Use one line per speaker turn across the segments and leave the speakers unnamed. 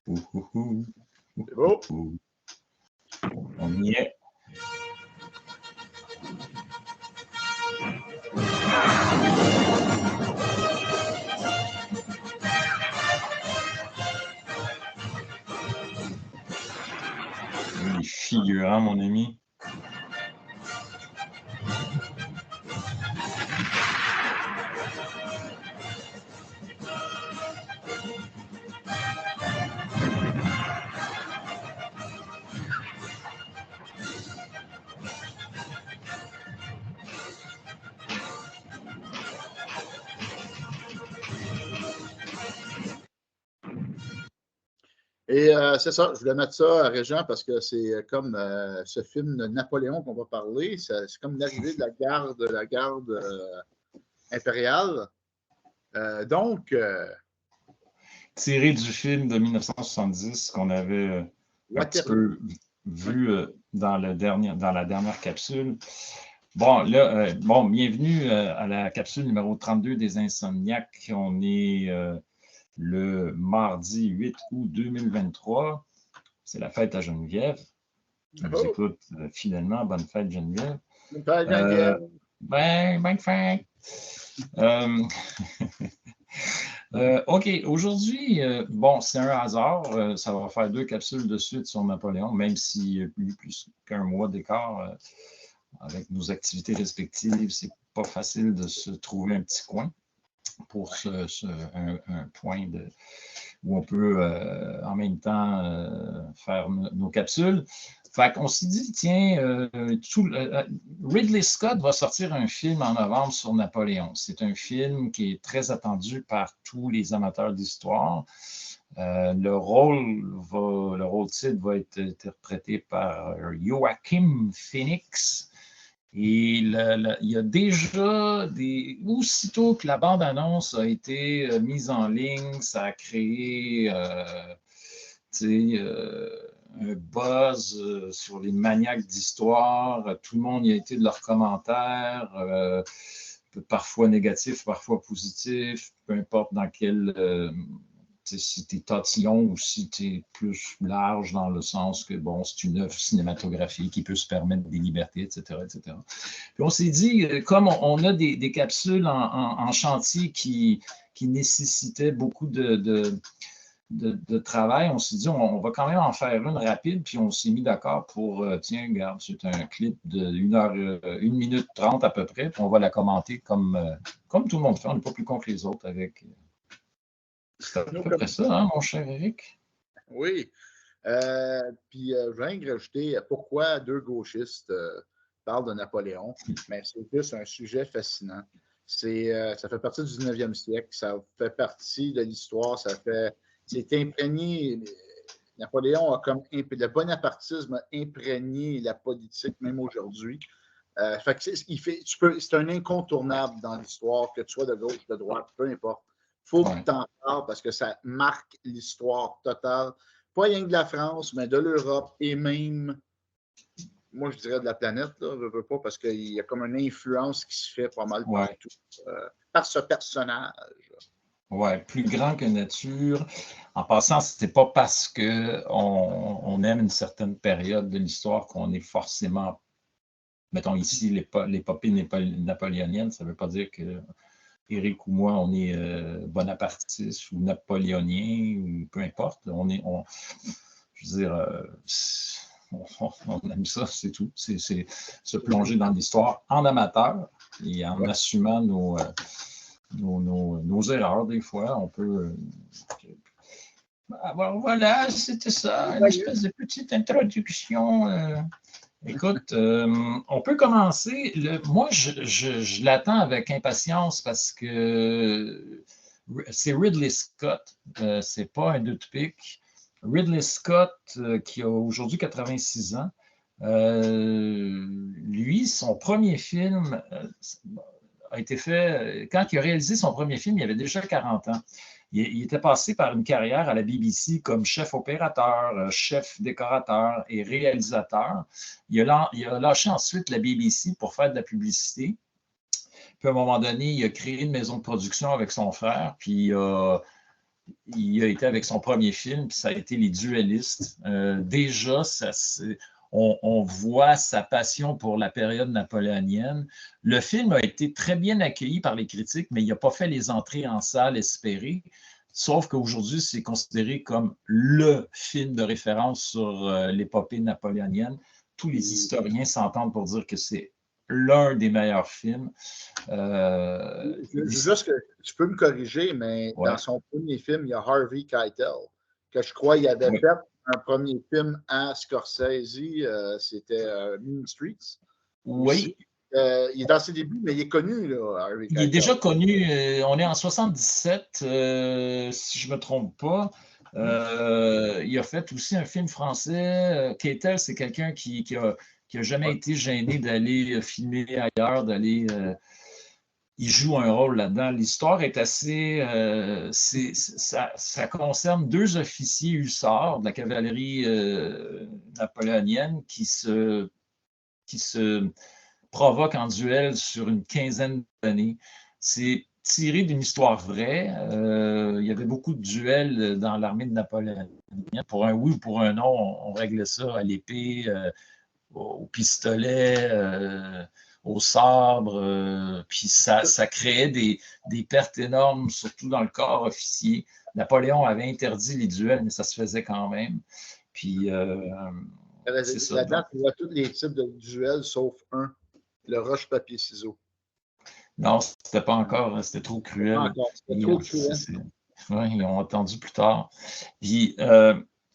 C'est beau.
On y est. Les figurants, mon ami.
Et c'est ça, je voulais mettre ça, Régent, parce que c'est comme ce film de Napoléon qu'on va parler. C'est comme l'arrivée de la garde impériale. Donc,
tiré du film de 1970 qu'on avait un petit peu vu dans la dernière capsule. Bon, là, bienvenue à la capsule numéro 32 des Insomniaques. On est le mardi 8 août 2023. C'est la fête à Geneviève. Qui nous écoute fidèlement. Bonne fête, Geneviève.
Bonne fête, Geneviève.
Bonne fête. OK, aujourd'hui, c'est un hasard. Ça va faire 2 capsules de suite sur Napoléon, même s'il y a eu plus qu'un mois d'écart avec nos activités respectives. C'est pas facile de se trouver un petit coin pour un point où on peut en même temps faire nos capsules. Fait qu'on s'est dit, tiens, Ridley Scott va sortir un film en novembre sur Napoléon. C'est un film qui est très attendu par tous les amateurs d'histoire. Le rôle titre va être interprété par Joaquin Phoenix. Et il y a déjà aussitôt que la bande-annonce a été mise en ligne, ça a créé un buzz sur les maniaques d'histoire. Tout le monde y a été de leurs commentaires, parfois négatifs, parfois positifs, peu importe dans quel... si tu es tatillon ou si tu es plus large dans le sens que, c'est une œuvre cinématographique qui peut se permettre des libertés, etc., etc. Puis on s'est dit, comme on a des capsules en chantier qui nécessitaient beaucoup de travail, on s'est dit, on va quand même en faire une rapide, puis on s'est mis d'accord pour, tiens, regarde, c'est un clip de 1 minute 30 à peu près, puis on va la commenter comme tout le monde fait, on n'est pas plus con que les autres avec... C'est à peu près ça, hein, mon cher Eric?
Oui. Puis, je viens rajouter pourquoi 2 gauchistes parlent de Napoléon, mais c'est juste un sujet fascinant. Ça fait partie du 19e siècle, ça fait partie de l'histoire, c'est imprégné. Napoléon a le bonapartisme a imprégné la politique, même aujourd'hui. C'est un incontournable dans l'histoire, que tu sois de gauche, de droite, peu importe. Il faut que tu en parles parce que ça marque l'histoire totale, pas rien que de la France, mais de l'Europe et même, moi je dirais de la planète, là, je veux pas, parce qu'il y a comme une influence qui se fait pas mal partout par ce personnage.
Oui, plus grand que nature. En passant, c'est pas parce qu'on aime une certaine période de l'histoire qu'on est forcément, mettons ici, l'épopée napoléonienne. Ça ne veut pas dire que Éric ou moi, on est bonapartiste ou napoléonien ou peu importe. Je veux dire, on aime ça, c'est tout. C'est se plonger dans l'histoire en amateur et en assumant nos erreurs, des fois, on peut... Alors, voilà, c'était ça, une espèce de petite introduction. Écoute, on peut commencer. Moi, je l'attends avec impatience parce que c'est Ridley Scott, c'est pas un deux-pique. Ridley Scott, qui a aujourd'hui 86 ans, lui, son premier film a été fait, quand il a réalisé son premier film, il avait déjà 40 ans. Il était passé par une carrière à la BBC comme chef opérateur, chef décorateur et réalisateur. Il a lâché ensuite la BBC pour faire de la publicité. Puis à un moment donné, il a créé une maison de production avec son frère, puis il a été avec son premier film, puis ça a été Les Duellistes. Déjà, on voit sa passion pour la période napoléonienne. Le film a été très bien accueilli par les critiques, mais il n'a pas fait les entrées en salle espérées. Sauf qu'aujourd'hui, c'est considéré comme le film de référence sur l'épopée napoléonienne. Tous les historiens s'entendent pour dire que c'est l'un des meilleurs films.
Juste que tu peux me corriger, mais
ouais.
dans son premier film, il y a Harvey Keitel, que je crois qu'il avait fait un premier film à Scorsese, c'était Mean Streets.
Oui.
Il est dans ses débuts, mais il est connu, là, Harvey Keitel.
Il est déjà connu. On est en 77, si je ne me trompe pas. Il a fait aussi un film français. Keitel, c'est quelqu'un qui n'a jamais été gêné d'aller filmer ailleurs, il joue un rôle là-dedans. L'histoire est assez... ça concerne deux officiers hussards de la cavalerie napoléonienne qui se provoquent en duel sur une quinzaine d'années. C'est tiré d'une histoire vraie. Il y avait beaucoup de duels dans l'armée de Napoléon. Pour un oui ou pour un non, on réglait ça à l'épée, au pistolet, au sabre, puis ça créait des pertes énormes, surtout dans le corps officier. Napoléon avait interdit les duels, mais ça se faisait quand même. Puis, c'est ça.
Là-dedans, tu vois tous les types de duels, sauf un, le roche-papier-ciseaux.
Non, c'était pas encore, c'était trop cruel.
C'était trop cruel.
Oui, ils ont attendu plus tard. Puis,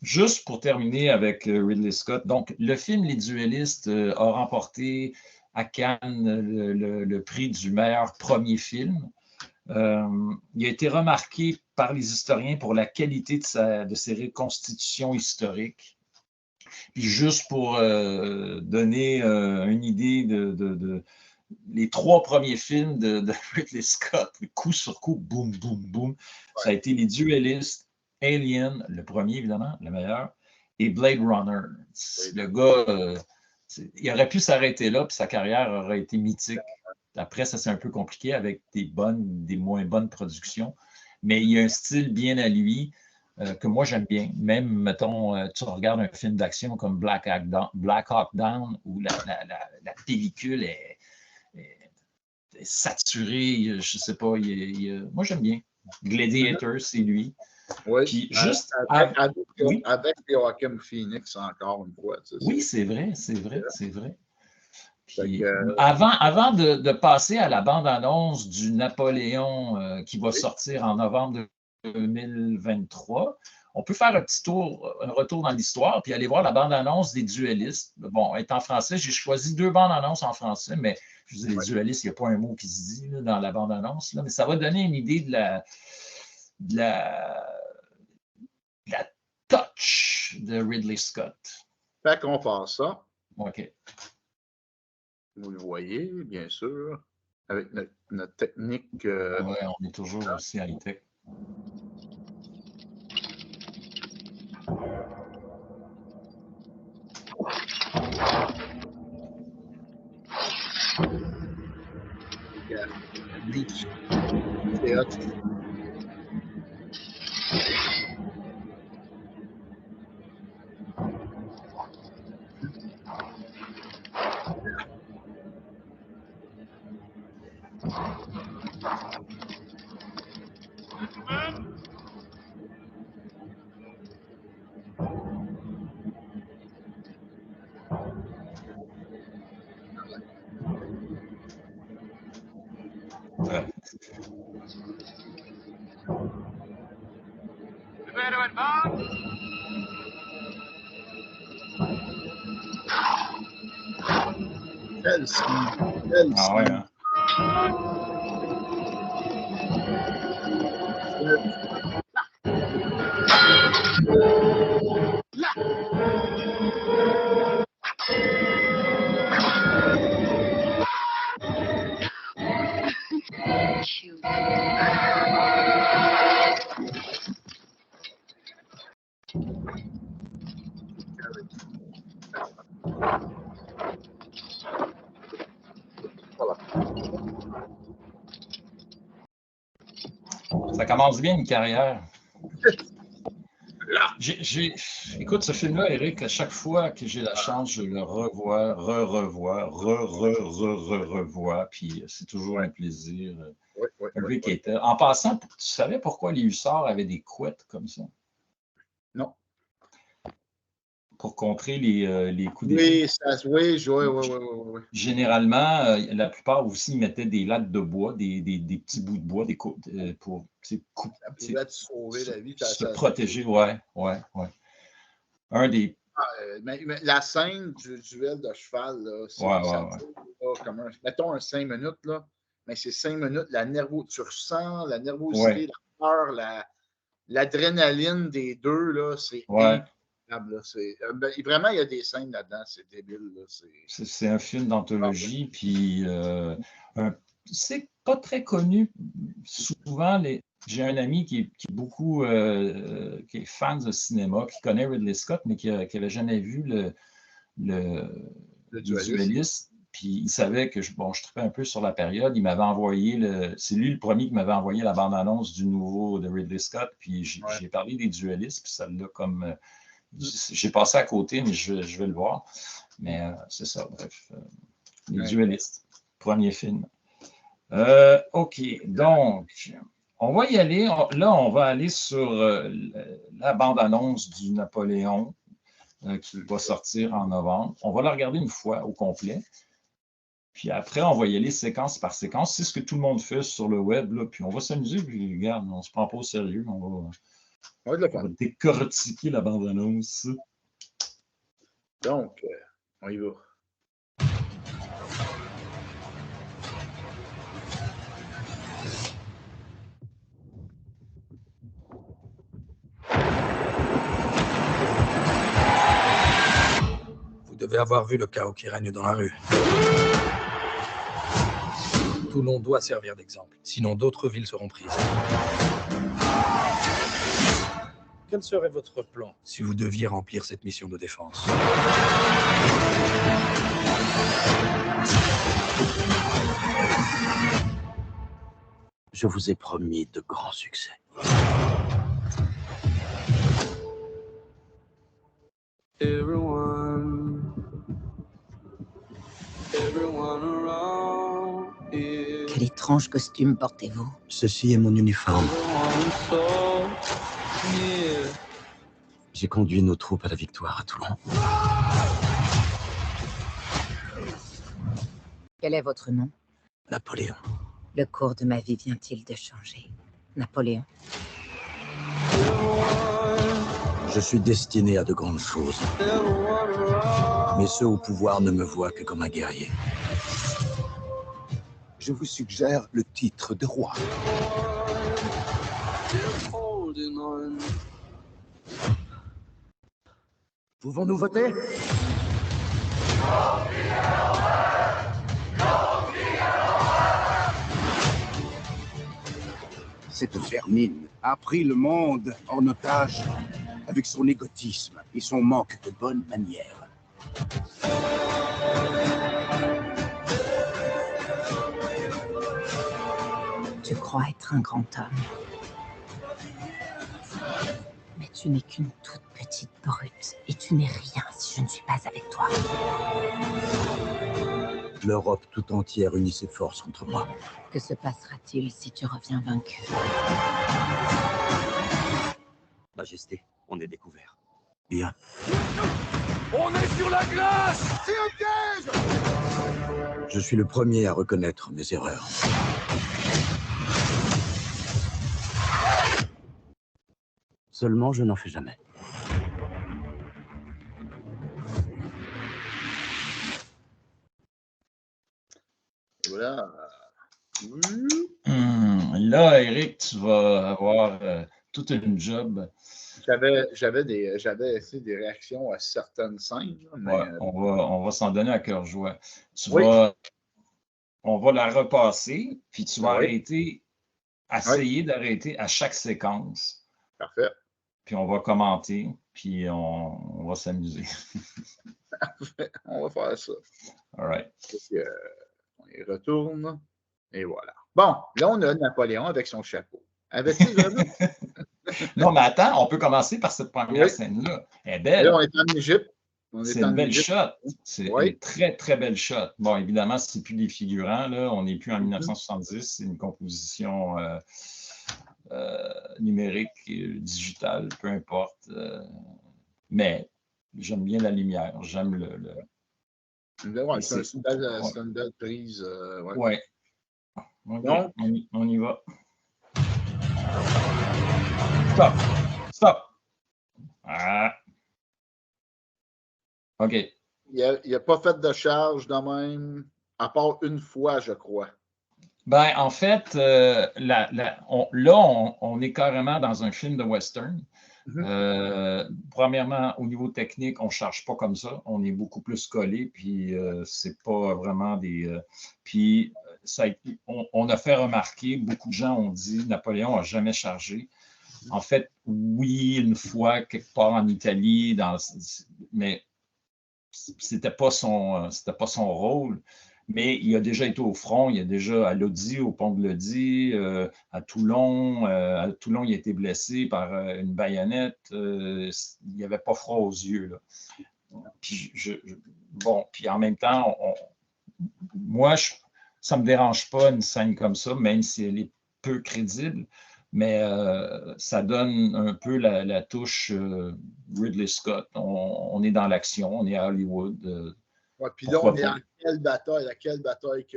juste pour terminer avec Ridley Scott, donc le film Les Duellistes a remporté à Cannes le prix du meilleur premier film. Il a été remarqué par les historiens pour la qualité de ses reconstitutions historiques. Puis juste pour donner une idée de les trois premiers films de Ridley Scott, coup sur coup, boum, boum, boum. Ça a été Les Duellistes, Alien, le premier évidemment, le meilleur, et Blade Runner. Le gars, il aurait pu s'arrêter là, puis sa carrière aurait été mythique. Après, ça c'est un peu compliqué avec des moins bonnes productions, mais il y a un style bien à lui que moi j'aime bien. Même, mettons, tu regardes un film d'action comme Black Hawk Down, où la pellicule est saturé, je ne sais pas. Moi, j'aime bien. Gladiator, c'est lui.
Oui,
puis juste
avec Joaquin Phoenix, encore une fois.
Oui, c'est vrai. Puis, avant de passer à la bande-annonce du Napoléon qui va sortir en novembre 2023, on peut faire un retour dans l'histoire, puis aller voir la bande-annonce des Duellistes. Bon, elle est en français, j'ai choisi 2 bandes-annonces en français, mais je veux dire, les Duellistes, il n'y a pas un mot qui se dit là, dans la bande-annonce, mais ça va donner une idée de la touch de Ridley Scott.
Fait qu'on passe ça.
OK.
Vous le voyez, bien sûr, avec notre technique.
Oui, on est toujours aussi high-tech.
Bleach. C'est hot.
Ah ouais, hein? Ça commence bien une carrière. Écoute, ce film-là, Eric, à chaque fois que j'ai la chance, je le revois, revois, puis c'est toujours un plaisir.
Oui, oui, oui,
Rick était. En passant, tu savais pourquoi les hussards avaient des couettes comme ça?
Non.
Pour contrer les coups d'épée.
Oui, oui.
Généralement, la plupart aussi mettaient des lattes de bois, des petits bouts de bois pour
Ça pouvait te sauver la vie.
se protéger. Ouais. Un des.
Mais la scène du duel de cheval, là, ça dure comme mettons 5 minutes, là, mais c'est 5 minutes, tu ressens la nervosité, la peur, l'adrénaline des deux, là, c'est incroyable. Vraiment, il y a des scènes là-dedans, c'est débile.
C'est un film d'anthologie, puis c'est pas très connu. Souvent, j'ai un ami qui est fan de cinéma, qui connaît Ridley Scott, mais qui n'avait jamais vu le Dueliste. Puis il savait que je tripais un peu sur la période. Il m'avait envoyé c'est lui le premier qui m'avait envoyé la bande-annonce du nouveau de Ridley Scott. Puis j'ai parlé des Duelistes, puis ça l'a comme. J'ai passé à côté, mais je vais le voir. Mais c'est ça, bref. Les Duelistes, premier film. OK, donc, on va y aller. Là, on va aller sur la bande-annonce du Napoléon qui va sortir en novembre. On va la regarder une fois au complet. Puis après, on va y aller séquence par séquence. C'est ce que tout le monde fait sur le web. Là. Puis on va s'amuser. Puis regarde, on ne se prend pas au sérieux. On va décortiquer la bande-annonce.
Donc, on y va.
Vous devez avoir vu le chaos qui règne dans la rue. Toulon doit servir d'exemple, sinon d'autres villes seront prises. Quel serait votre plan si vous deviez remplir cette mission de défense?
Je vous ai promis de grands succès.
Quel étrange costume portez-vous?
Ceci est mon uniforme. J'ai conduit nos troupes à la victoire à Toulon.
Quel est votre nom?
Napoléon.
Le cours de ma vie vient-il de changer? Napoléon.
Je suis destiné à de grandes choses. Mais ceux au pouvoir ne me voient que comme un guerrier. Je vous suggère le titre de roi. Pouvons-nous voter? Cette vermine a pris le monde en otage avec son égotisme et son manque de bonnes manières.
Tu crois être un grand homme. Mais tu n'es qu'une toute petite brute et tu n'es rien si je ne suis pas avec toi.
L'Europe tout entière unit ses forces contre moi.
Que se passera-t-il si tu reviens vaincu?
Majesté, on est découvert. Bien.
On est sur la glace!
C'est un piège! Je suis le premier à reconnaître mes erreurs. Seulement, je n'en fais jamais.
Voilà.
Là, Eric, tu vas avoir toute une job.
J'avais essayé des réactions à certaines scènes. Mais,
ouais, on va s'en donner à cœur joie. On va la repasser, puis tu vas essayer d'arrêter à chaque séquence.
Parfait.
Puis on va commenter, puis on va s'amuser.
Parfait. On va faire ça.
All right.
On y retourne. Et voilà. Bon, là, on a Napoléon avec son chapeau. Avec ses
Non, mais attends, on peut commencer par cette première scène-là. Elle est belle.
Là, on est en Égypte.
C'est une belle shot. C'est
Oui.
une très, très belle shot. Bon, évidemment, ce n'est plus des figurants. Là. On n'est plus en 1970. C'est une composition numérique, digitale, peu importe. Mais j'aime bien la lumière. J'aime
Ouais, c'est une belle prise.
Ouais. Okay. Donc, on y va. Stop. Stop. Ah. OK.
Il n'a pas fait de charge de même, à part une fois, je crois.
Ben, en fait, là, on est carrément dans un film de western. Premièrement, au niveau technique, on ne charge pas comme ça. On est beaucoup plus collé, puis c'est pas vraiment des... puis on a fait remarquer, beaucoup de gens ont dit Napoléon n'a jamais chargé. En fait, oui, une fois, quelque part en Italie, mais c'était pas son rôle. Mais il a déjà été au front, il a déjà à Lodi, au pont de Lodi, à Toulon. À Toulon, il a été blessé par une baïonnette. Il n'y avait pas froid aux yeux. Là. Puis, puis en même temps, moi, ça ne me dérange pas une scène comme ça, même si elle est peu crédible. Mais ça donne un peu la touche Ridley Scott. On est dans l'action, on est à Hollywood.
Ouais, puis là, on est à quelle bataille? À quelle bataille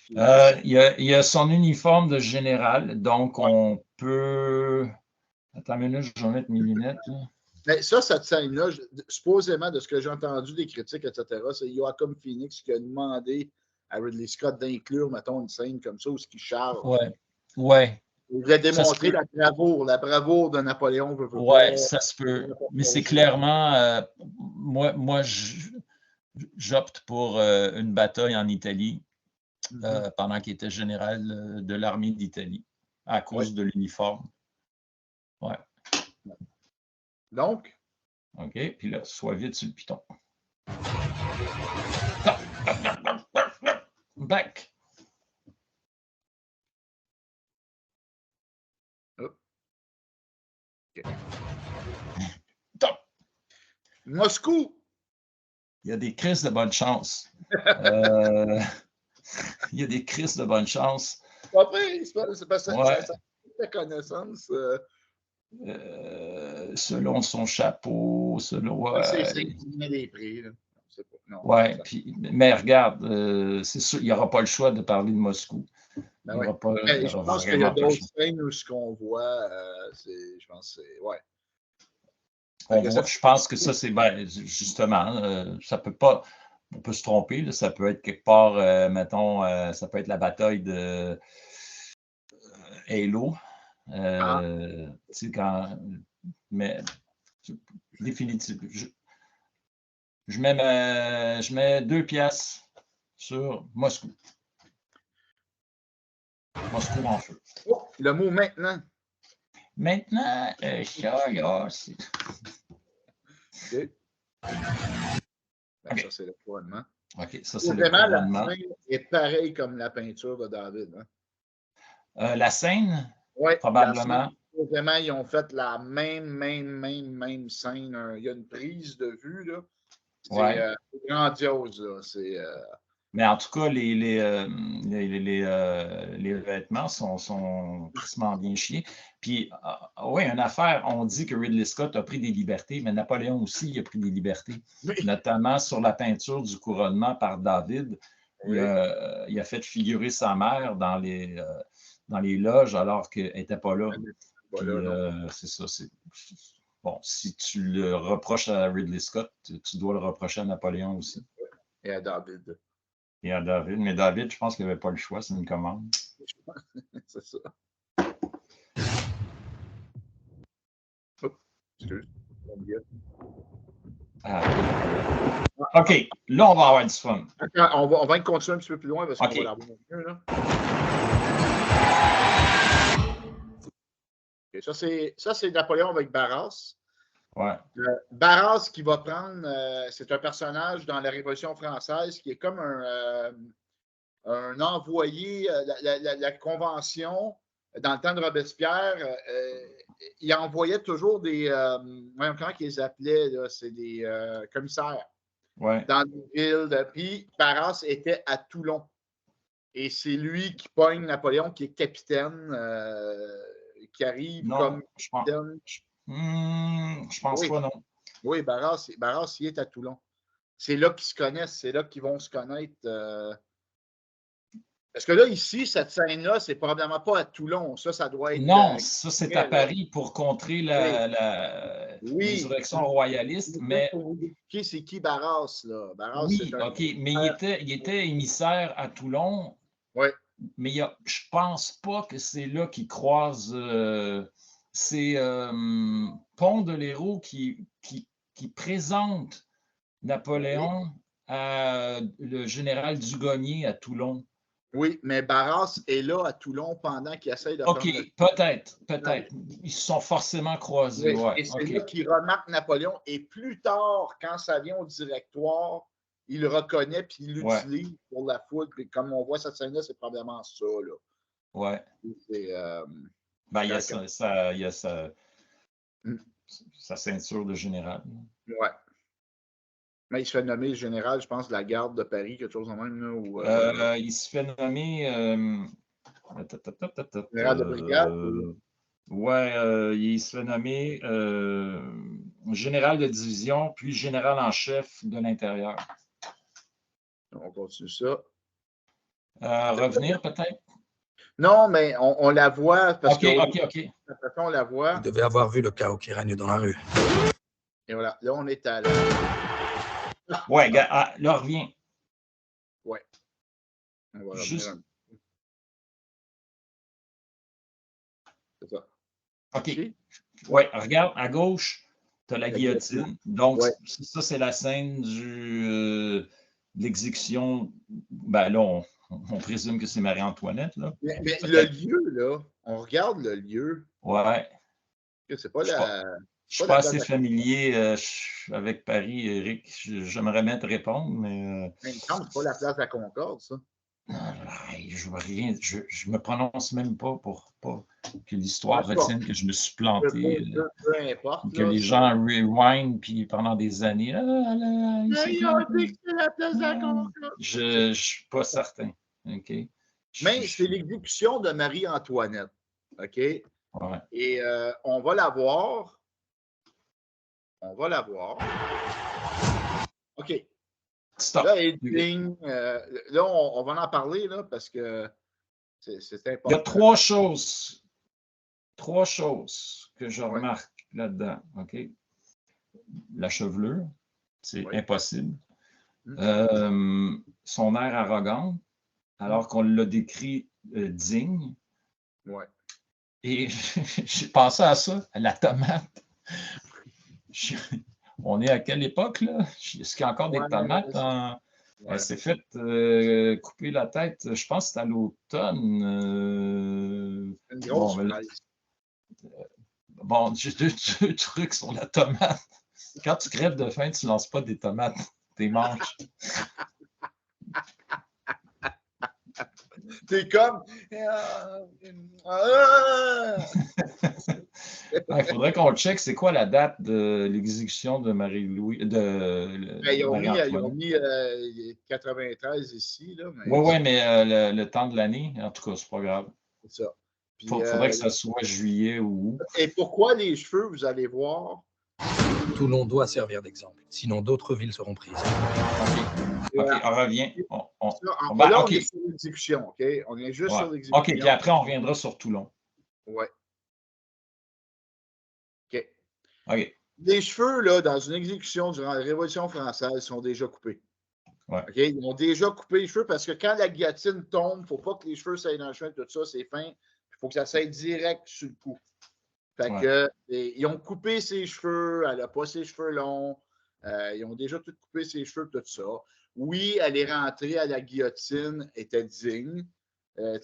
il y a son uniforme de général, donc on peut... Attends une minute, je vais mettre mes lunettes. Là.
Mais ça, cette scène-là, supposément, de ce que j'ai entendu des critiques, etc., c'est Joachim Phoenix qui a demandé à Ridley Scott d'inclure, mettons, une scène comme ça où ce qui charge.
Ouais.
Il voulait démontrer la bravoure de Napoléon.
Oui, ça se peut. Mais c'est clairement... moi j'opte pour une bataille en Italie pendant qu'il était général de l'armée d'Italie à cause de l'uniforme. Ouais.
Donc?
OK, puis là, sois vite sur le piton. Back.
Okay. Moscou!
Il y a des crises de bonne chance. Il y a des crises de bonne chance.
Pas vrai, c'est pas ça. Ça fait connaissance.
Selon son chapeau, selon...
c'est des prix.
Oui, mais regarde, c'est sûr, il n'y aura pas le choix de parler de Moscou.
Je pense qu'il y a d'autres scènes où ce qu'on voit, je pense que c'est... Ouais.
Je pense que ça, c'est justement, ça peut pas, on peut se tromper, là, ça peut être quelque part, mettons, ça peut être la bataille de Halo. Tu sais, mais définitivement, je mets 2 piastres sur Moscou. Moscou en feu.
Oh, le mot maintenant.
Maintenant, ça, là, c'est...
OK. Ça, c'est le couronnement.
OK, ça, c'est le couronnement.
La scène est pareille comme la peinture de David. Hein?
La scène?
Oui,
probablement.
Vraiment, ils ont fait la même scène. Il y a une prise de vue, là. C'est grandiose, là.
Mais en tout cas, les vêtements sont tristement bien chiés. Puis, oui, une affaire, on dit que Ridley Scott a pris des libertés, mais Napoléon aussi a pris des libertés, notamment sur la peinture du couronnement par David. Oui. Il a fait figurer sa mère dans les loges alors qu'elle n'était pas là. C'est ça. Bon, si tu le reproches à Ridley Scott, tu dois le reprocher à Napoléon aussi.
Et à David.
Et à David. Mais David, je pense qu'il n'avait pas le choix, c'est une commande.
C'est ça. Oh, excuse.
OK, là, on va avoir du fun.
On va continuer un petit peu plus loin parce qu'on va l'avoir mieux, là. Okay, ça, c'est Napoléon avec Barras.
Ouais.
Barras qui va prendre, c'est un personnage dans la Révolution française qui est comme un envoyé, la Convention, dans le temps de Robespierre, il envoyait toujours des. Comment ils les appelaient, là? C'est des commissaires
Ouais.
dans des villes. Puis Barras était à Toulon. Et c'est lui qui pogne Napoléon, qui est capitaine, qui arrive
Non,
comme
je pense,
capitaine.
je pense
Oui.
pas, non.
Oui, Barras, il est à Toulon. C'est là qu'ils se connaissent, c'est là qu'ils vont se connaître. Parce que là, ici, cette scène-là, c'est probablement pas à Toulon. Ça doit être.
Non, ça, c'est à
là.
Paris pour contrer
Oui.
l'insurrection royaliste, mais
Pour vous expliquer, c'est qui Barras, là? Barras,
oui,
c'est un.
OK, mais il était émissaire à Toulon,
Oui.
mais je pense pas que c'est là qu'il croise. C'est Pont de l'Hérault qui présente Napoléon à le général Dugommier à Toulon.
Oui, mais Barras est là à Toulon pendant qu'il essaye de
OK,
prendre le.
peut-être. Ils se sont forcément croisés,
Oui,
ouais.
et c'est
OK.
là qu'il remarque Napoléon. Et plus tard, quand ça vient au directoire, il le reconnaît puis il l'utilise pour la foudre. Puis comme on voit cette scène-là, c'est probablement ça, là.
Ouais.
C'est,
Ben, il y a sa ceinture de général.
ouais. Mais il se fait nommer général, je pense, de la garde de Paris, quelque chose de même. Là, ou,
Il se fait nommer
général de brigade.
ouais, il se fait nommer général de division, puis général en chef de l'intérieur.
On continue ça.
Revenir peut-être?
Non, mais on la voit parce que
OK.
on la voit.
Vous devez avoir vu le chaos qui règne dans la rue.
Et voilà, là, on est à la.
Ouais, là, reviens.
Ouais. On va
Juste.
revenir un peu. C'est ça.
OK.
Ici?
Ouais, regarde, à gauche, tu as la guillotine. Donc,
ouais.
ça, c'est la scène de l'exécution. Ben là, on présume que c'est Marie-Antoinette, là.
Mais le lieu, là, on regarde le lieu.
Ouais.
C'est pas la.
Je suis pas assez familier avec Paris, Eric. J'aimerais bien te répondre, mais.
Il me semble que c'est pas la place de la Concorde, ça.
Je vois rien. Je me prononce même pas pour pas que l'histoire retienne que je me suis planté.
Peu importe.
Que les gens rewind puis pendant des années.
Ils ont dit que c'est la place de la Concorde.
Je suis pas certain. OK?
Mais c'est l'exécution de Marie-Antoinette. OK?
Ouais.
Et on va la voir. OK.
Stop.
Là, là on va en parler là, parce que c'est important.
Il y a trois choses que je remarque là-dedans. OK? La chevelure, c'est impossible. Son air arrogant, alors qu'on l'a décrit digne.
Ouais.
Et j'ai pensé à ça, à la tomate. On est à quelle époque, là? Est-ce qu'il y a encore des tomates? Elle s'est fait couper la tête, je pense que c'est à l'automne.
Une grosse
bon, j'ai deux trucs sur la tomate. Quand tu crèves de faim, tu ne lances pas des tomates, tes manches.
T'es comme.
Il faudrait qu'on check c'est quoi la date de l'exécution de Marie-Louis.
Ils ont mis 93 ici.
Oui, mais le temps de l'année, en tout cas, c'est pas grave.
C'est ça.
Il faudrait que ça soit juillet ou août.
Et pourquoi les cheveux, vous allez voir?
Toulon doit servir d'exemple. Sinon, d'autres villes seront prises.
OK, on revient.
Là, on est sur l'exécution, OK? On est juste sur l'exécution.
OK, puis après, on reviendra sur Toulon.
Ouais. OK.
OK.
Les cheveux, là, dans une exécution durant la Révolution française, sont déjà coupés.
Ouais.
OK? Ils ont déjà coupé les cheveux parce que quand la guillotine tombe, il ne faut pas que les cheveux s'aillent dans le chemin, tout ça, c'est fin. Il faut que ça s'aille direct sur le cou. Fait que, ils ont coupé ses cheveux, elle n'a pas ses cheveux longs. Ils ont déjà tout coupé ses cheveux, tout ça. Oui, elle est rentrée à la guillotine, était digne,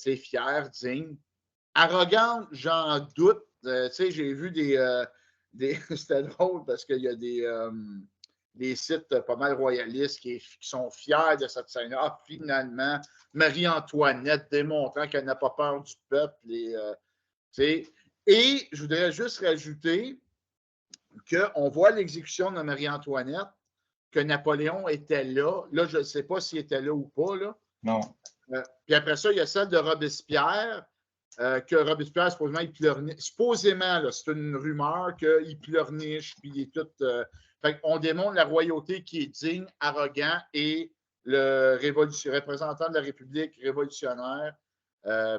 fière, digne. Arrogante, j'en doute. J'ai vu des c'était drôle parce qu'il y a des sites pas mal royalistes qui sont fiers de cette scène-là. Finalement, Marie-Antoinette démontrant qu'elle n'a pas peur du peuple. Et je voudrais juste rajouter qu'on voit l'exécution de Marie-Antoinette, que Napoléon était là. Là, je ne sais pas s'il était là ou pas. Là.
Non.
Puis après ça, il y a celle de Robespierre, que Robespierre, supposément, il pleurniche. Supposément, là, c'est une rumeur qu'il pleurniche, puis il est tout. Fait qu'on démontre la royauté qui est digne, arrogant et le représentant de la République révolutionnaire,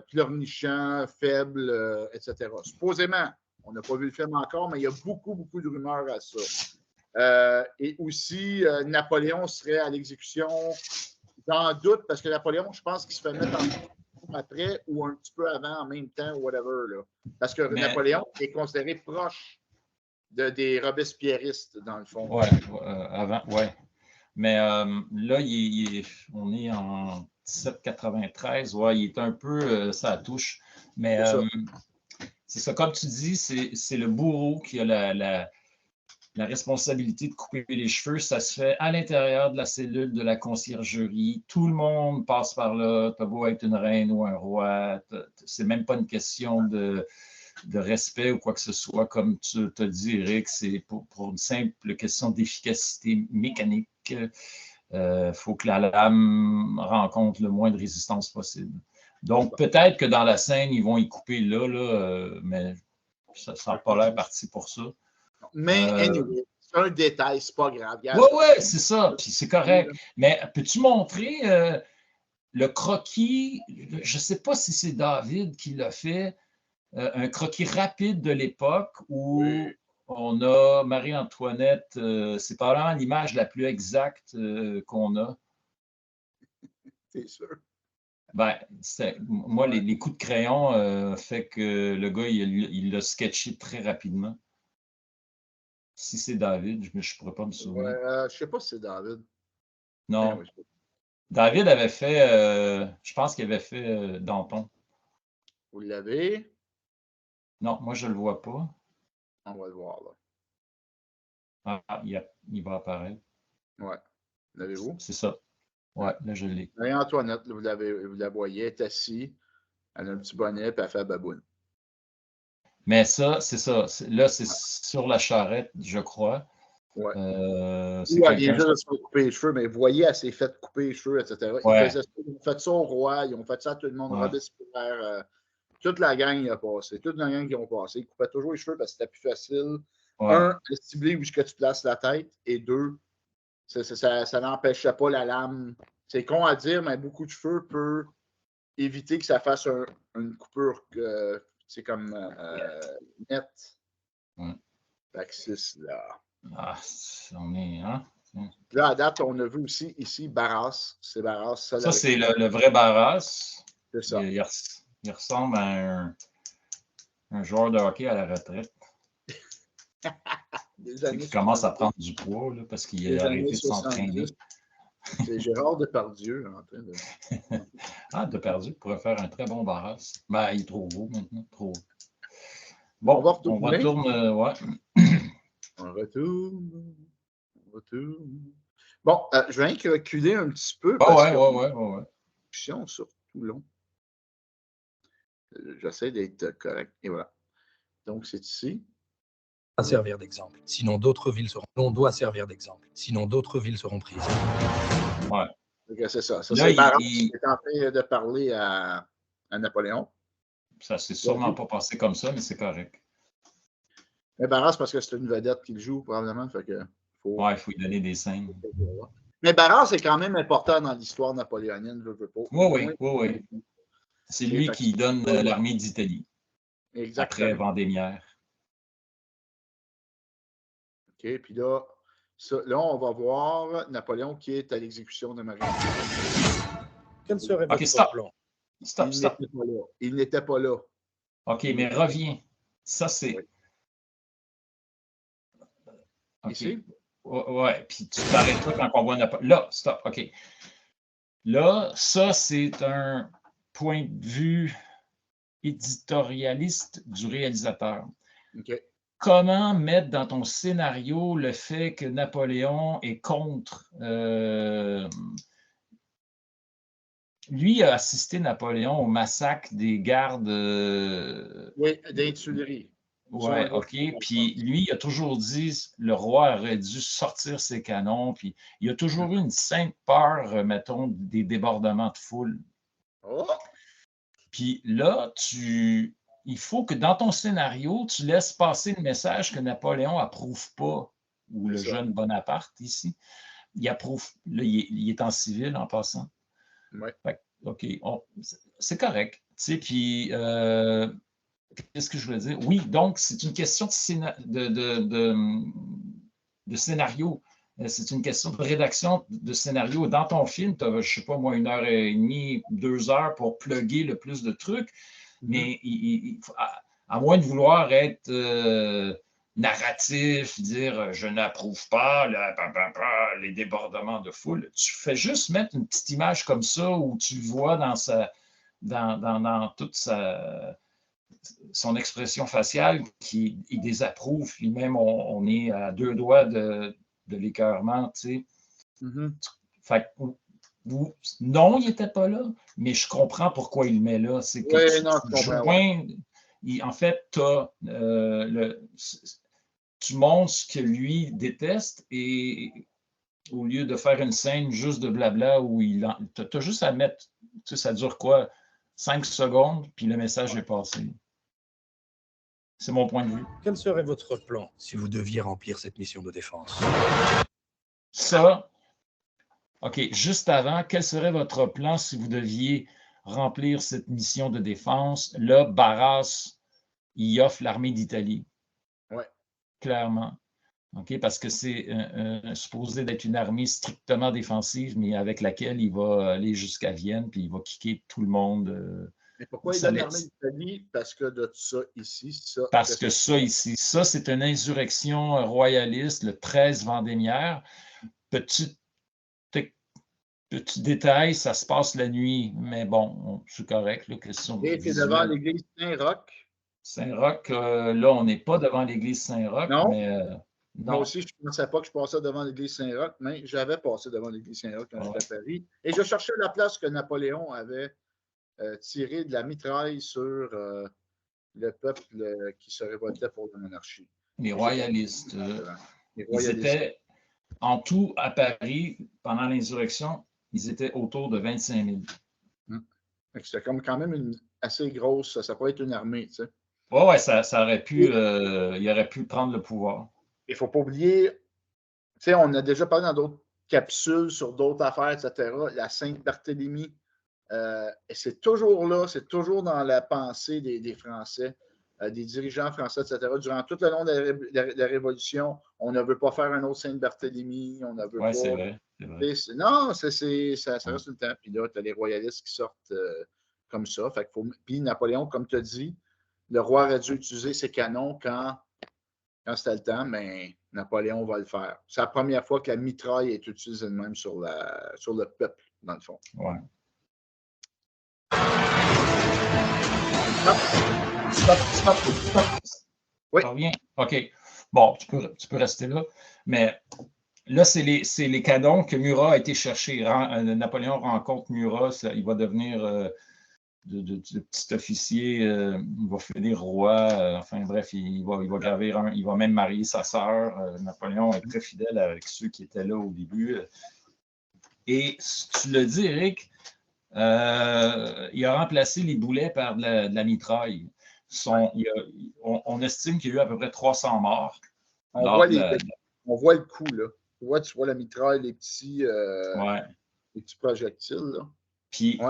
pleurnichant, faible, etc. Supposément, on n'a pas vu le film encore, mais il y a beaucoup, beaucoup de rumeurs à ça. Et aussi, Napoléon serait à l'exécution. J'en doute, parce que Napoléon, je pense qu'il se fait mettre en après ou un petit peu avant, en même temps, whatever. Là. Parce que Napoléon est considéré proche des robespierristes, dans le fond.
Oui, avant, oui. Mais là, on est en 1793. Ouais, il est un peu, ça touche. Mais c'est ça, comme tu dis, c'est le bourreau qui a la responsabilité de couper les cheveux. Ça se fait à l'intérieur de la cellule de la conciergerie. Tout le monde passe par là. Tu as beau être une reine ou un roi. C'est même pas une question de respect ou quoi que ce soit. Comme tu te dit, Eric, c'est pour une simple question d'efficacité mécanique. Faut que la lame rencontre le moins de résistance possible. Donc, peut-être que dans la scène, ils vont y couper là, mais ça n'a pas l'air parti pour ça.
Mais anyway, c'est un détail, c'est pas grave.
Oui, c'est ça, puis c'est correct. Mais peux-tu montrer le croquis? Je ne sais pas si c'est David qui l'a fait, un croquis rapide de l'époque où on a Marie-Antoinette. C'est probablement l'image la plus exacte qu'on a.
C'est sûr.
Ben, moi, les coups de crayon fait que le gars, il l'a sketché très rapidement. Si c'est David, je ne pourrais pas me souvenir.
Je ne sais pas si c'est David.
Non. David avait fait, je pense qu'il avait fait Danton.
Vous l'avez?
Non, moi, je ne le vois pas.
On va le voir, là.
Ah, il va apparaître.
Ouais. L'avez-vous?
C'est ça. Ouais, là, je l'ai.
Marie-Antoinette, vous la voyez, elle est assise, elle a un petit bonnet, puis elle fait baboune.
Mais ça, c'est ça. Là, c'est sur la charrette, je crois.
Ouais.
C'est
elle vient juste de se faire couper les cheveux, mais vous voyez, elle s'est fait couper les cheveux, etc.
Ouais.
Ils ont fait ça au roi, ils ont fait ça à tout le monde, Robespierre, toute la gang y a passé, toute la gang qui ont passé. Ils coupaient toujours les cheveux parce que c'était plus facile.
Ouais.
Un, de cibler où est-ce que tu places la tête, et deux, ça n'empêchait pas la lame. C'est con à dire, mais beaucoup de cheveux peut éviter que ça fasse une coupure c'est comme nette.
Ouais.
Fait que c'est là.
Ah, on est, hein?
Là, à date, on a vu aussi ici Barras. C'est Barras.
Ça, c'est le vrai Barras.
C'est ça.
Il ressemble à un joueur de hockey à la retraite. Il commence à prendre du poids là, parce qu'il a arrêté de s'entraîner.
C'est Gérard Depardieu en train de.
Ah, Depardieu pourrait faire un très bon Barras. Ben, il est trop beau maintenant. Trop. Bon, on retourne.
On retourne. Bon, je vais reculer un petit peu.
Ouais.
Sur tout long. J'essaie d'être correct. Et voilà. Donc, c'est ici.
À servir d'exemple. Sinon, d'autres villes seront. On doit servir d'exemple. Sinon, d'autres villes seront prises.
Ouais.
Okay, c'est ça. Ça, c'est Barras qui est en train de parler à Napoléon.
Ça s'est sûrement pas passé comme ça, mais c'est correct.
Mais Barras, parce que c'est une vedette qui le joue, probablement. Fait que
ouais, il faut lui donner des scènes.
Mais Barras est quand même important dans l'histoire napoléonienne, je veux pas.
Oui. C'est lui qui donne l'armée d'Italie.
Exactement.
Après Vendémiaire.
OK, puis là, on va voir Napoléon qui est à l'exécution de Marie-Antoinette.
Quel serait votre plan?
Stop.
Il n'était pas là.
OK, mais reviens. Ça, c'est...
Oui.
Okay.
Ici?
Ouais, puis tu t'arrêtes toi quand on voit Napoléon. Là, stop, OK. Là, ça, c'est un point de vue éditorialiste du réalisateur.
OK.
Comment mettre dans ton scénario le fait que Napoléon est contre lui a assisté Napoléon au massacre des gardes.
Oui, des Tuileries.
Ouais, OK. Puis lui, il a toujours dit le roi aurait dû sortir ses canons. Puis il a toujours eu une sainte peur, mettons, des débordements de foule.
Oh!
Puis là, il faut que dans ton scénario, tu laisses passer le message que Napoléon approuve pas, ou le jeune Bonaparte ici. Il approuve. Là, il est en civil en passant.
Ouais.
Fait, OK, c'est correct. Tu sais, puis, qu'est-ce que je voulais dire? Oui, donc, c'est une question de scénario. C'est une question de rédaction de scénario. Dans ton film, tu as, je ne sais pas moi, 1h30, 2 heures pour plugger le plus de trucs, mais à moins de vouloir être narratif, dire je n'approuve pas les débordements de foule, tu fais juste mettre une petite image comme ça où tu le vois dans toute son expression faciale qui il désapprouve, lui-même on est à 2 doigts de l'écœurement, tu sais. Fait que, non, il n'était pas là, mais je comprends pourquoi il le met là. C'est que en fait, tu montres ce que lui déteste et au lieu de faire une scène juste de blabla où tu as juste à mettre, tu sais, ça dure quoi? 5 secondes, puis le message est passé. C'est mon point de vue.
Quel serait votre plan si vous deviez remplir cette mission de défense?
Ça, OK, juste avant, quel serait votre plan si vous deviez remplir cette mission de défense? Là, Barras, il offre l'armée d'Italie.
Oui.
Clairement. OK, parce que c'est supposé d'être une armée strictement défensive, mais avec laquelle il va aller jusqu'à Vienne, puis il va kicker tout le monde.
Mais pourquoi il donne l'armée d'Italie? Parce que de ça ici, ça.
Parce que ça ici, ça, c'est une insurrection royaliste, le 13 Vendémiaire. Petit détail, ça se passe la nuit, mais bon, c'est correct. Là, question
et c'est devant l'église Saint-Roch.
Saint-Roch, là, on n'est pas devant l'église Saint-Roch,
non.
Mais non.
Moi aussi, je ne pensais pas que je passais devant l'église Saint-Roch, mais j'avais passé devant l'église Saint-Roch quand j'étais à Paris. Et je cherchais la place que Napoléon avait tirée de la mitraille sur le peuple qui se révoltait pour la monarchie.
Les royalistes. Ils étaient en tout à Paris, pendant l'insurrection, ils étaient autour de 25 000.
C'était comme quand même une assez grosse, ça pourrait être une armée, tu sais.
Ouais, ça aurait pu, il aurait pu prendre le pouvoir.
Il ne faut pas oublier, tu sais, on a déjà parlé dans d'autres capsules sur d'autres affaires, etc. La Sainte-Barthélemy, et c'est toujours là, c'est toujours dans la pensée des Français, des dirigeants français, etc. Durant tout le long de la Révolution, on ne veut pas faire un autre Sainte-Barthélemy, on ne veut pas.
C'est vrai.
Non, ça reste le temps. Puis là, tu as les royalistes qui sortent comme ça. Puis Napoléon, comme tu as dit, le roi aurait dû utiliser ses canons quand c'était le temps, mais Napoléon va le faire. C'est la première fois que la mitraille est utilisée de même sur le peuple, dans le fond.
Ouais. Stop.
Oui.
Ça revient? OK. Bon, tu peux rester là. Mais là, c'est les canons que Murat a été chercher. Napoléon rencontre Murat. Il va devenir de petit officier. Il va finir roi. Enfin, bref, il va gravir il va même marier sa sœur. Napoléon est très fidèle avec ceux qui étaient là au début. Et tu le dis, Eric, il a remplacé les boulets par de la mitraille. On estime qu'il y a eu à peu près 300 morts.
On voit le coup, là. Tu vois la mitraille, les petits projectiles, là.
Puis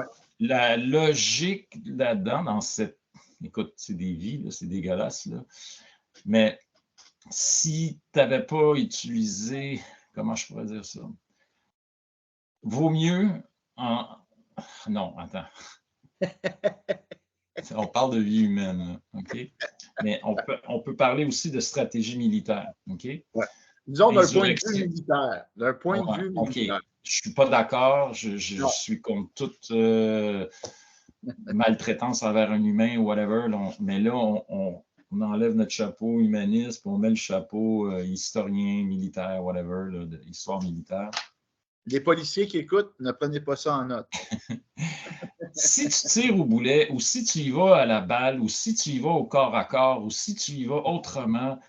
la logique là-dedans, dans cette... Écoute, c'est des vies, là, c'est dégueulasse, là. Mais si tu n'avais pas utilisé... Comment je pourrais dire ça? Vaut mieux Non, attends. On parle de vie humaine, là, OK? Mais on peut parler aussi de stratégie militaire, OK?
Ouais. Disons d'un point de vue militaire. D'un point de vue militaire.
OK. Je ne suis pas d'accord. Je suis contre toute maltraitance envers un humain ou whatever. Mais là, on enlève notre chapeau humaniste, puis on met le chapeau historien, militaire, whatever, histoire militaire.
Les policiers qui écoutent, ne prenez pas ça en note.
Si tu tires au boulet, ou si tu y vas à la balle, ou si tu y vas au corps à corps, ou si tu y vas autrement,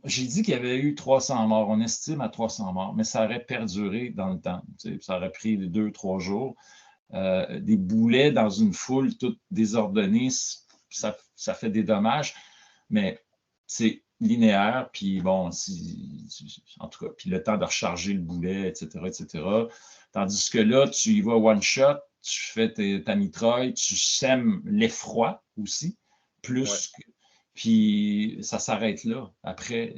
j'ai dit qu'il y avait eu 300 morts. On estime à 300 morts, mais ça aurait perduré dans le temps. Ça aurait pris 2-3 jours. Des boulets dans une foule toute désordonnée, ça fait des dommages, mais c'est linéaire, puis bon, en tout cas, puis le temps de recharger le boulet, etc., etc. Tandis que là, tu y vas one shot, tu fais ta mitraille, tu sèmes l'effroi aussi, plus que, puis ça s'arrête là. Après,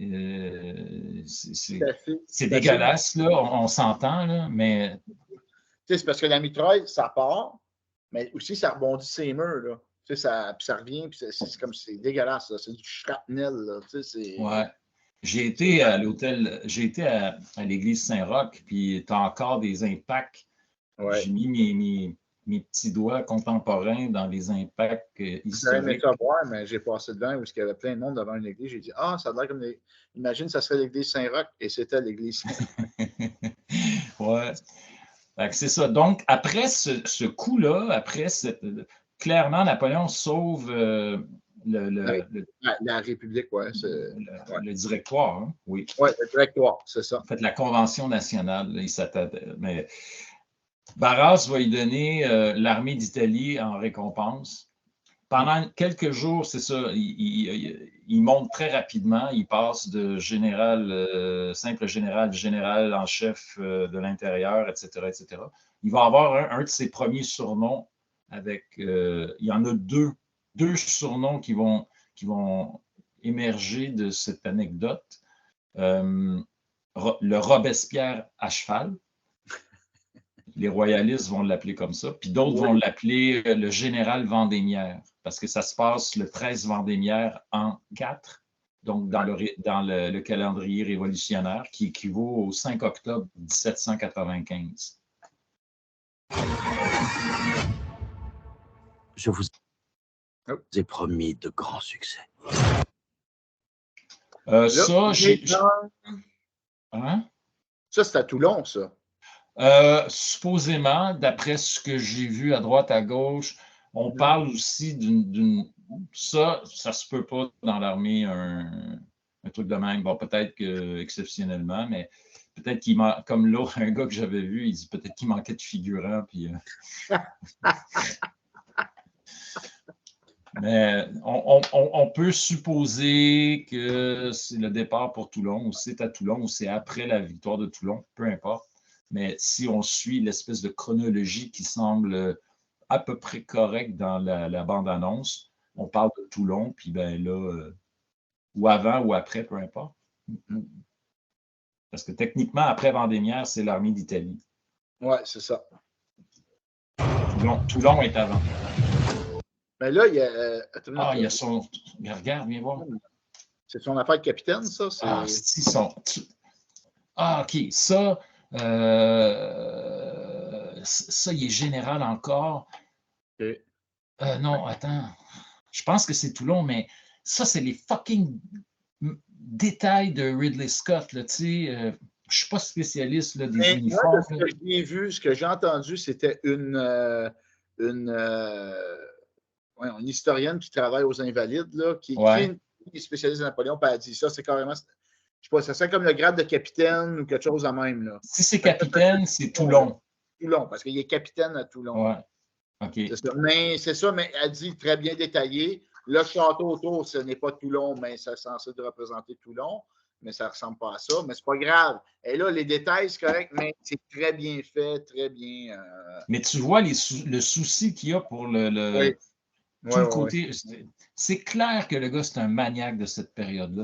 c'est dégueulasse, là, on s'entend, là, mais...
C'est parce que la mitraille, ça part, mais aussi ça rebondit ses murs, là. Puis ça revient, puis c'est comme c'est dégueulasse, là. C'est du shrapnel, là.
Ouais. J'ai été à l'hôtel, j'ai été à l'église Saint-Roch, puis tu as encore des impacts. Ouais. J'ai mis mes petits doigts contemporains dans les impacts historiques.
J'aurais aimé ça voir, mais j'ai passé devant où il y avait plein de monde devant une église. J'ai dit, ah, ça a l'air comme imagine, ça serait l'église Saint-Roch, et c'était l'église Saint-Roch.
Ouais. C'est ça. Donc, après ce coup-là, clairement, Napoléon sauve
la République, oui.
Le directoire, hein? Oui.
Oui, le directoire, c'est ça.
En fait, la Convention nationale, là, il s'attendait. Mais Barras va lui donner l'armée d'Italie en récompense. Pendant quelques jours, c'est ça, il monte très rapidement. Il passe de simple général en chef de l'intérieur, etc., etc. Il va avoir un de ses premiers surnoms avec... il y en a deux surnoms qui vont émerger de cette anecdote. Le Robespierre à cheval. Les royalistes vont l'appeler comme ça. Puis d'autres vont l'appeler le général Vendémiaire, parce que ça se passe le 13 Vendémiaire en 4, donc dans le calendrier révolutionnaire, qui équivaut au 5 octobre 1795.
Je vous ai promis de grands succès.
Ça,
hein? Ça, c'est à Toulon, ça.
Supposément, d'après ce que j'ai vu à droite, à gauche, on parle aussi d'une... Ça se peut pas dans l'armée, un truc de même. Bon, peut-être que exceptionnellement, mais peut-être qu'il manque, comme l'autre, un gars que j'avais vu, il dit peut-être qu'il manquait de figurants, puis... Mais on peut supposer que c'est le départ pour Toulon, ou c'est à Toulon, ou c'est après la victoire de Toulon, peu importe. Mais si on suit l'espèce de chronologie qui semble à peu près correcte dans la bande-annonce, on parle de Toulon, puis ben là, ou avant ou après, peu importe. Parce que techniquement, après Vendémiaire, c'est l'armée d'Italie.
Oui, c'est ça.
Toulon est avant.
Mais là, il y a...
il y a son... Regarde, viens voir.
C'est son affaire de capitaine, ça?
C'est son... OK. Ça, il est général encore.
Okay.
Non, attends. Je pense que c'est Toulon, mais ça, c'est les fucking détails de Ridley Scott. Là, je ne suis pas spécialiste là, des uniformes.
Ce que j'ai vu, ce que j'ai entendu, c'était une historienne qui travaille aux Invalides, là, qui est spécialiste de Napoléon, puis elle a dit ça, c'est carrément... Je sais pas, ça serait comme le grade de capitaine ou quelque chose de même. Là.
Si c'est capitaine, c'est Toulon.
Toulon, parce qu'il est capitaine à Toulon.
Ouais. OK.
C'est ça, mais elle dit très bien détaillé. Le château autour, ce n'est pas Toulon, mais c'est censé représenter Toulon, mais ça ne ressemble pas à ça. Mais c'est pas grave. Et là, les détails, c'est correct, mais c'est très bien fait, très bien.
Mais tu vois le souci qu'il y a pour tout le côté. Oui. C'est clair que le gars, c'est un maniaque de cette période-là.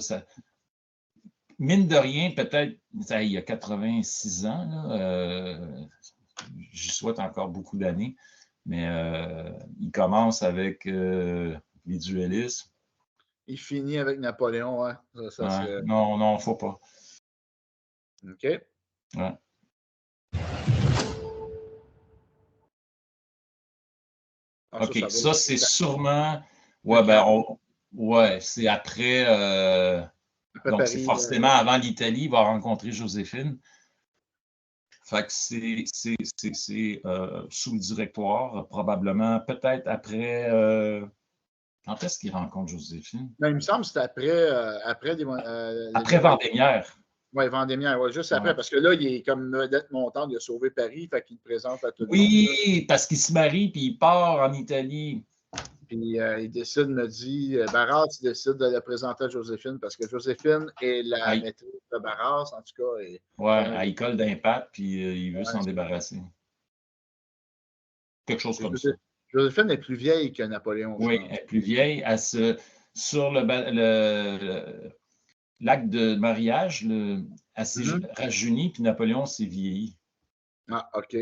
Mine de rien, peut-être, il y a 86 ans, j'y souhaite encore beaucoup d'années, mais il commence avec les duellistes.
Il finit avec Napoléon, ouais.
Non, il ne faut pas.
OK.
Ouais. OK, ça c'est sûrement... Ouais, c'est après... Donc, c'est forcément avant l'Italie, il va rencontrer Joséphine. Fait que c'est sous le directoire, probablement, peut-être après. Quand est-ce qu'il rencontre Joséphine?
Mais il me semble que c'était après
Après Vendémiaire.
Oui, Vendémiaire, ouais, juste après, parce que là, il est comme vedette montante, il a sauvé Paris, fait qu'il le présente à tout le monde.
Oui, parce qu'il se marie puis il part en Italie.
Puis il décide, me dit, Barras décide de le présenter à Joséphine parce que Joséphine est la maîtresse de Barras, en tout cas.
Elle colle d'impact, puis il veut s'en débarrasser. Quelque chose comme ça.
Joséphine est plus vieille que Napoléon.
Oui, elle est plus vieille. Sur l'acte de mariage, elle s'est rajeunie, puis Napoléon s'est vieilli.
Ah, OK.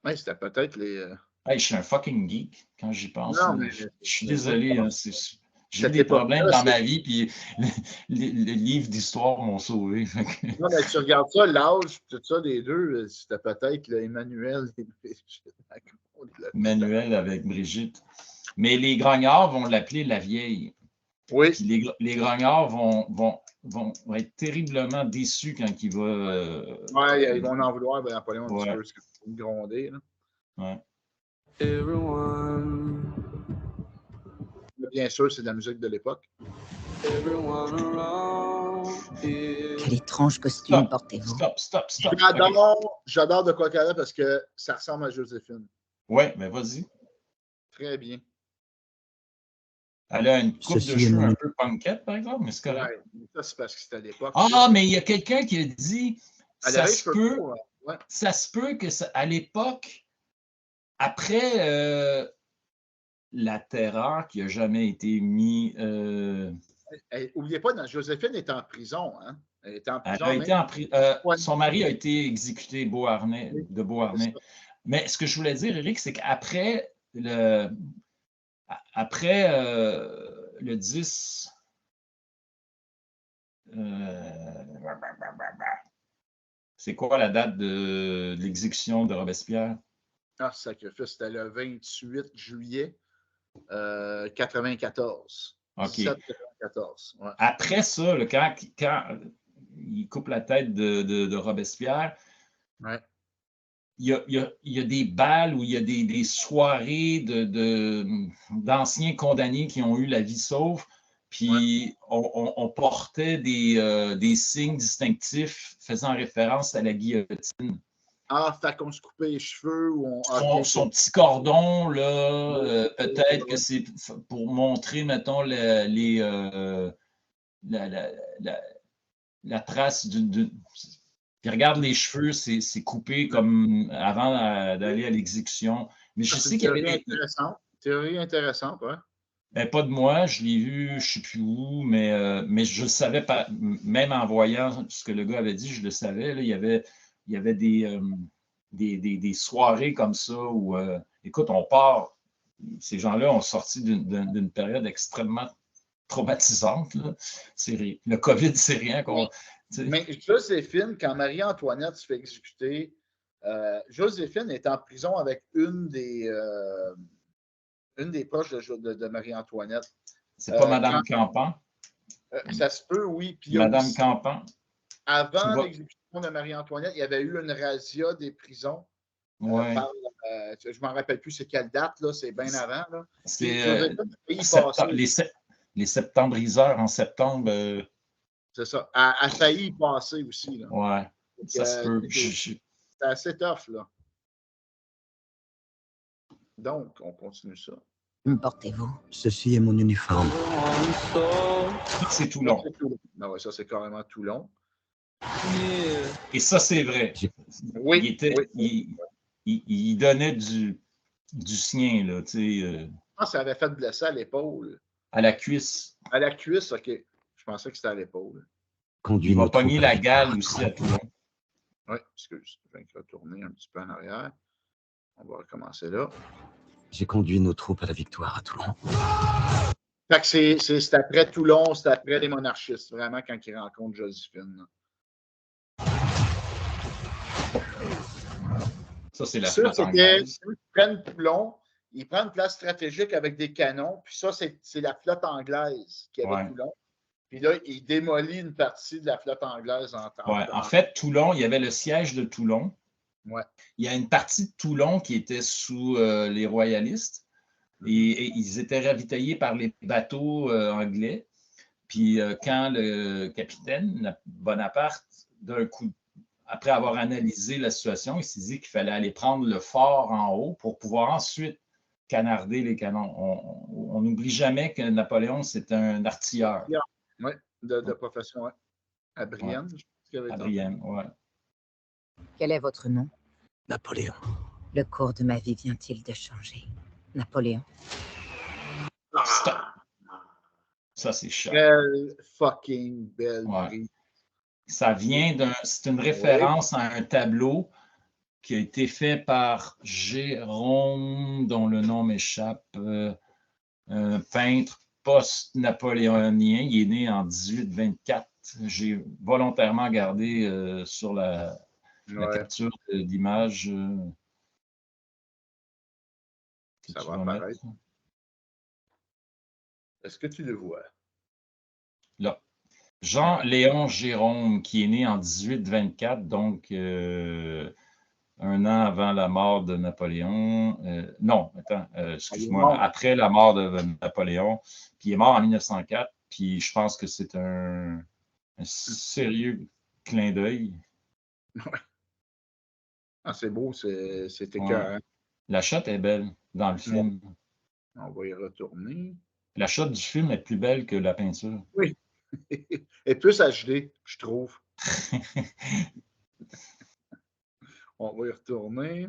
Ouais, c'était peut-être les.
Hey, je suis un fucking geek quand j'y pense.
Non, mais,
je suis désolé. J'ai eu des problèmes dans ma vie, puis les livres d'histoire m'ont sauvé.
Non, mais tu regardes ça, l'âge, tout ça, les deux, c'était peut-être Emmanuel et Brigitte.
Emmanuel avec Brigitte. Mais les grognards vont l'appeler la vieille.
Oui.
Puis les grognards vont être terriblement déçus quand il va.
Oui, ils vont en vouloir, Napoléon, un petit peu, parce que c'est une grondée. Là.
Ouais.
Bien sûr, c'est de la musique de l'époque.
Quel étrange costume portez-vous?
Stop.
J'adore de quoi qu'elle a parce que ça ressemble à Joséphine.
Oui, mais vas-y.
Très bien.
Elle a une coupe de cheveux un peu punkette, par exemple, mais c'est correct.
Ouais, ça, c'est parce que c'était à l'époque.
Ah, mais il y a quelqu'un qui a dit ça se peut que à l'époque, après la terreur qui n'a jamais été mise.
N'oubliez pas, Joséphine est en prison. Hein? Elle est en prison.
Elle a été en prison. Son mari a été exécuté de Beauharnais. Mais ce que je voulais dire, Éric, c'est qu'après le 10. C'est quoi la date de l'exécution de Robespierre?
Ah, sacrifice, c'était le 28 juillet 94.
OK.
1794. Ouais.
Après ça, quand il coupe la tête de Robespierre,
ouais.
il y a des balles où il y a des soirées d'anciens condamnés qui ont eu la vie sauve. Puis on portait des signes distinctifs faisant référence à la guillotine.
Ah, fait qu'on se coupait les cheveux ou
son petit cordon, là, peut-être que c'est pour montrer, mettons, la trace d'une. Puis regarde les cheveux, c'est coupé comme avant d'aller à l'exécution. Mais je sais qu'il y avait
théorie intéressante, ouais.
Ben, pas de moi, je l'ai vu, je ne sais plus où, mais je le savais pas, même en voyant ce que le gars avait dit, je le savais. Là, il y avait des soirées comme ça où, écoute, on part, ces gens-là ont sorti d'une période extrêmement traumatisante. Là. Le COVID, c'est rien.
Mais Joséphine, quand Marie-Antoinette se fait exécuter, Joséphine est en prison avec une des proches de Marie-Antoinette.
C'est pas Madame Campan?
Ça se peut, oui. Puis
Madame Campan.
Avant l'exécution de Marie-Antoinette, il y avait eu une razzia des prisons.
Ouais.
Je ne m'en rappelle plus c'est quelle date, là, c'est bien avant. Là.
C'est les septembriseurs en septembre.
C'est ça. Elle a failli y passer aussi. Là.
Ouais, ça se peut.
C'est assez tough, là. Donc, on continue ça.
Portez-vous.
Ceci est mon uniforme.
C'est Toulon.
Non, ouais, ça, c'est carrément Toulon.
Et ça, c'est vrai.
Oui.
Il donnait du sien, là, tu sais.
Ça avait fait blesser à l'épaule.
À la cuisse.
À la cuisse, OK. Je pensais que c'était à l'épaule.
Il va pogner la gale aussi à Toulon.
Oui, excuse. Je vais retourner un petit peu en arrière. On va recommencer là.
J'ai conduit nos troupes à la victoire à Toulon.
Fait que c'est après Toulon, c'est après les monarchistes, vraiment, quand ils rencontrent Joséphine.
Ça, c'est la flotte anglaise.
Ils prennent Toulon, ils prennent une place stratégique avec des canons, puis ça, c'est la flotte anglaise qui avait Toulon. Puis là, il démolit une partie de la flotte anglaise
Ouais. En fait, Toulon, il y avait le siège de Toulon.
Ouais.
Il y a une partie de Toulon qui était sous les royalistes et ils étaient ravitaillés par les bateaux anglais. Puis quand le capitaine Bonaparte, d'un coup, après avoir analysé la situation, il s'est dit qu'il fallait aller prendre le fort en haut pour pouvoir ensuite canarder les canons. On n'oublie jamais que Napoléon, c'est un artilleur.
Oui, de profession, ouais. À Brienne, je pense qu'il y avait
À
été.
Brienne, oui.
Quel est votre nom?
Napoléon.
Le cours de ma vie vient-il de changer? Napoléon.
Stop. Ça, c'est cher.
Quelle fucking belle
Ouais.
brise.
Ça vient c'est une référence à un tableau qui a été fait par Jérôme, dont le nom m'échappe, un peintre post-napoléonien. Il est né en 1824. J'ai volontairement gardé sur la capture d'image.
Ça va apparaître. Est-ce que tu le vois?
Là. Jean-Léon Jérôme, qui est né en 1824, donc un an avant la mort de Napoléon. Non, attends, excuse-moi, après la mort de Napoléon. Puis il est mort en 1904, puis je pense que c'est un sérieux clin d'œil.
Ouais. Ah, c'est beau, c'est écœurant.
Ouais. La shot est belle dans le film.
On va y retourner.
La shot du film est plus belle que la peinture.
Oui. Et plus HD, je trouve. On va y retourner.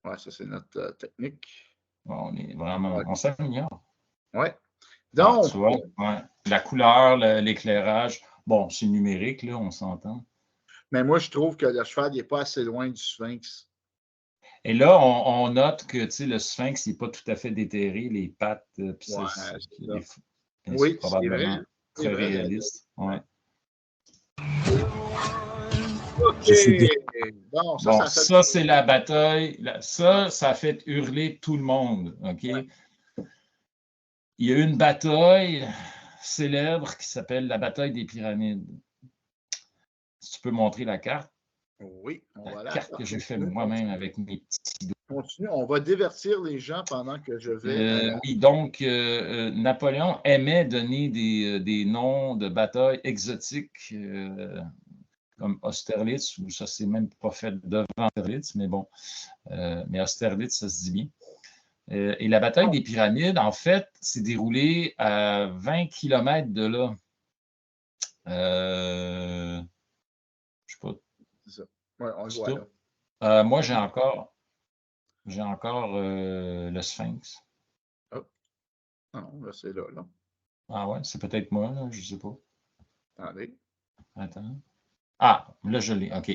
Ouais, ça, c'est notre technique.
Bon, on est vraiment. On s'améliore.
Oui. Donc.
Tu vois, ouais. La couleur, l'éclairage. Bon, c'est numérique, là, on s'entend.
Mais moi, je trouve que le cheval n'est pas assez loin du sphinx.
Et là, on note que le sphinx n'est pas tout à fait déterré, les pattes, puis c'est probablement très réaliste. Ouais.
OK.
Bon, ça c'est la bataille. Ça a fait hurler tout le monde. OK? Ouais. Il y a eu une bataille célèbre qui s'appelle la bataille des pyramides. Si tu peux montrer la carte.
Oui, on va
la carte que j'ai fait moi-même avec mes petits doigts.
Continue, on va divertir les gens pendant que je vais.
Oui, donc Napoléon aimait donner des noms de batailles exotiques comme Austerlitz, ou ça c'est même pas fait devant Austerlitz, mais bon, mais Austerlitz, ça se dit bien. Et la bataille des pyramides, en fait, s'est déroulée à 20 km de là. Je sais pas.
C'est ça. Ouais, on le voit là.
Moi, j'ai encore le Sphinx.
Oh. Non, là, c'est là.
Ah ouais, c'est peut-être moi, là, je ne sais pas.
Attendez.
Attends. Ah, là, je l'ai. OK.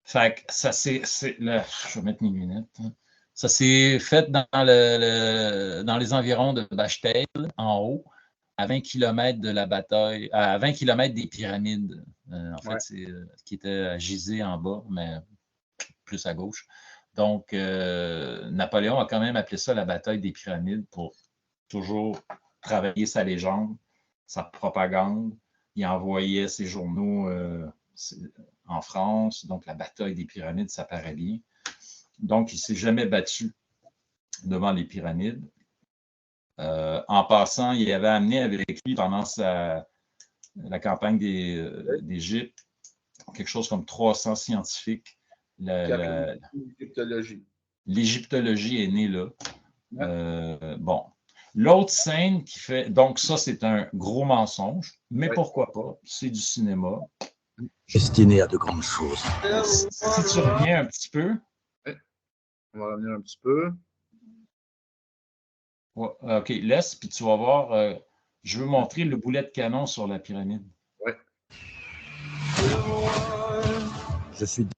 Fait que ça, c'est là, je vais mettre mes lunettes. Ça s'est fait dans les environs de Bachtel, en haut, à 20 km de la bataille, à 20 km des pyramides. En fait, c'est qui était à Gizeh en bas, mais plus à gauche. Donc, Napoléon a quand même appelé ça la bataille des pyramides pour toujours travailler sa légende, sa propagande. Il envoyait ses journaux en France. Donc, la bataille des pyramides, ça paraît bien. Donc, il ne s'est jamais battu devant les pyramides. En passant, il avait amené avec lui pendant la campagne d'Égypte quelque chose comme 300 scientifiques.
L'égyptologie.
L'égyptologie est née là. Bon. L'autre scène qui fait... Donc, ça, c'est un gros mensonge, mais pourquoi pas? C'est du cinéma.
Destiné à de grandes choses.
Si tu reviens un petit peu...
On va revenir un petit peu.
Ouais, OK, laisse, puis tu vas voir... je veux montrer le boulet de canon sur la pyramide.
Oui.
Je suis...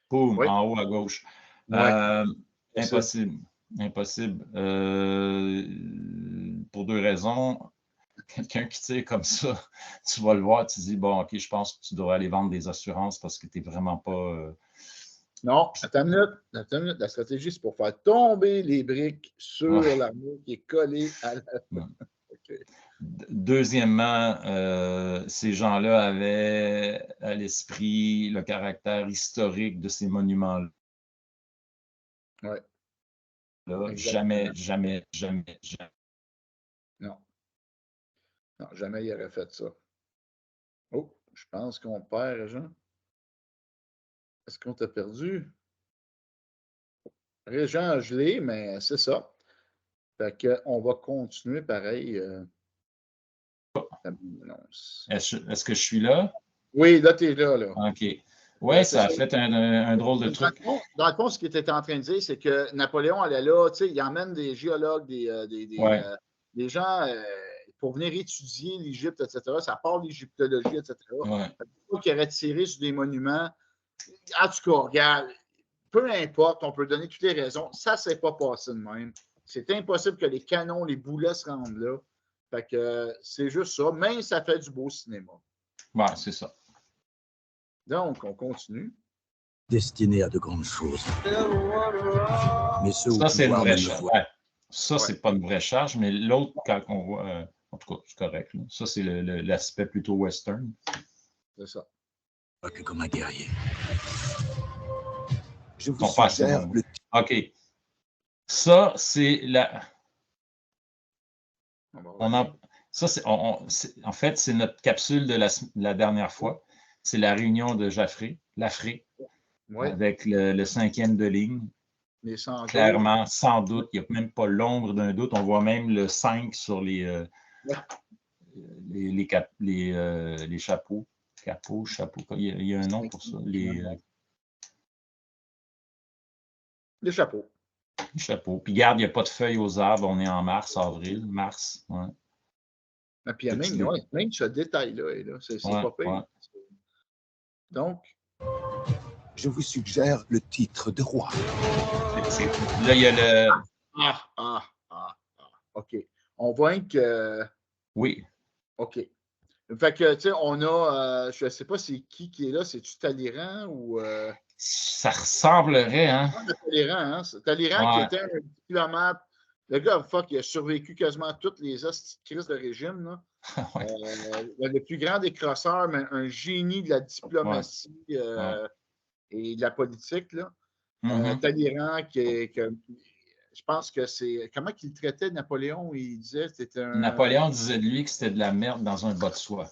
Boum, en haut à gauche. Impossible. Impossible. Pour deux raisons. Quelqu'un qui tire comme ça, tu vas le voir, tu dis, bon, OK, je pense que tu devrais aller vendre des assurances parce que tu n'es vraiment pas
Non, attends une minute. La stratégie, c'est pour faire tomber les briques sur
Ouais.
l'armure qui est collée à la...
Ouais.
OK.
Deuxièmement, ces gens-là avaient à l'esprit le caractère historique de ces monuments-là.
Ouais,
Jamais,
exactement.
jamais, jamais, jamais.
Non. Non, jamais il aurait fait ça. Oh, je pense qu'on perd, Jean. Est-ce qu'on t'a perdu? Régent gelé, mais c'est ça. Fait qu'on va continuer pareil.
Est-ce que je suis là?
Oui, là, tu es là, là.
OK. Oui,
C'est
ça a
ça.
fait un drôle de truc.
Dans le fond, ce qu'il était en train de dire, c'est que Napoléon allait là, tu sais, il emmène des géologues,
Ouais.
des gens pour venir étudier l'Égypte, etc. Ça part de l'égyptologie, etc.
Ouais.
Qui aurait tiré sur des monuments. En tout cas, regarde, peu importe, on peut donner toutes les raisons. Ça ne s'est pas passé de même. C'est impossible que les canons, les boulets se rendent là. Fait que c'est juste ça, mais ça fait du beau cinéma.
Ouais, c'est ça.
Donc, on continue.
Destiné à de grandes choses. Mais ceux au
Ça, c'est une
pouvoir
vraie
ne le
charge.
voient
Ouais. Ça, c'est pas une vraie charge, mais l'autre, quand on voit. En tout cas, c'est correct. Là. Ça, c'est l'aspect plutôt western.
C'est ça.
pas que comme un guerrier. Je vous
Ils sont pas assez
suggère
bons.
le
OK. Ça, c'est la. Ça, en fait, c'est notre capsule de la dernière fois. C'est la réunion de Jaffré,
Oui,
avec le 5e de ligne.
mais sans
Clairement, sans doute, il n'y a même pas l'ombre d'un doute. On voit même le 5 sur les chapeaux. Chapeaux. Il y a un nom pour ça. Les
chapeaux.
Les chapeaux. Puis garde, il n'y a pas de feuilles aux arbres. On est en avril. Ouais.
Et puis il y a même ce détail-là. C'est pas pire.
Ouais.
Donc,
je vous suggère le titre de roi.
Là, il y a le.
OK. On voit que.
Oui.
OK. Fait que, tu sais, on a. Je ne sais pas c'est qui est là. C'est-tu Talleyrand ou.
Ça ressemblerait, hein?
Talleyrand, hein? Talleyrand qui était un diplomate. Le gars, il a survécu quasiment toutes les crises de régime. Là.
Ouais.
Le plus grand décrosseur, mais un génie de la diplomatie et de la politique. Là. Talleyrand, je pense que c'est. Comment qu'il traitait Napoléon? Il disait que c'était un.
Napoléon disait de lui que c'était de la merde dans un bas de soie.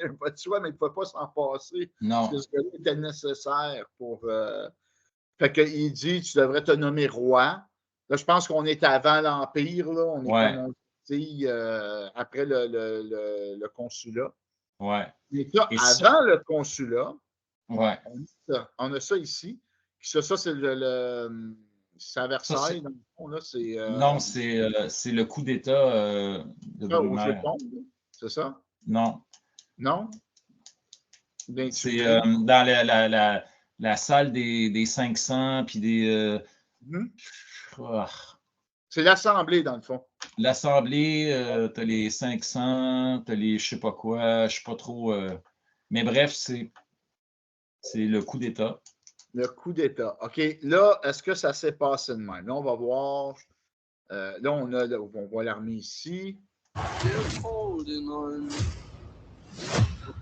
Un bas de soie, mais il ne pouvait pas s'en passer.
Non.
Parce que ce gars-là était nécessaire pour. Fait qu'il dit tu devrais te nommer roi. Là, je pense qu'on est avant l'Empire. Là. On est comme après le consulat.
Ouais.
Mais là, avant le consulat,
ouais.
on a ça ici. Ça c'est c'est à Versailles, dans le fond. Là,
non, c'est le coup d'État de Brumaire.
Au Japon, c'est ça?
Non.
Non?
C'est dans la salle des 500 puis des.
C'est l'Assemblée, dans le fond.
L'Assemblée, tu as les 500, tu as les je sais pas quoi, je ne sais pas trop. Mais bref, c'est le coup d'État.
Le coup d'État. OK. Là, est-ce que ça s'est passé de même? Là, on va voir. Là, on voit l'armée ici.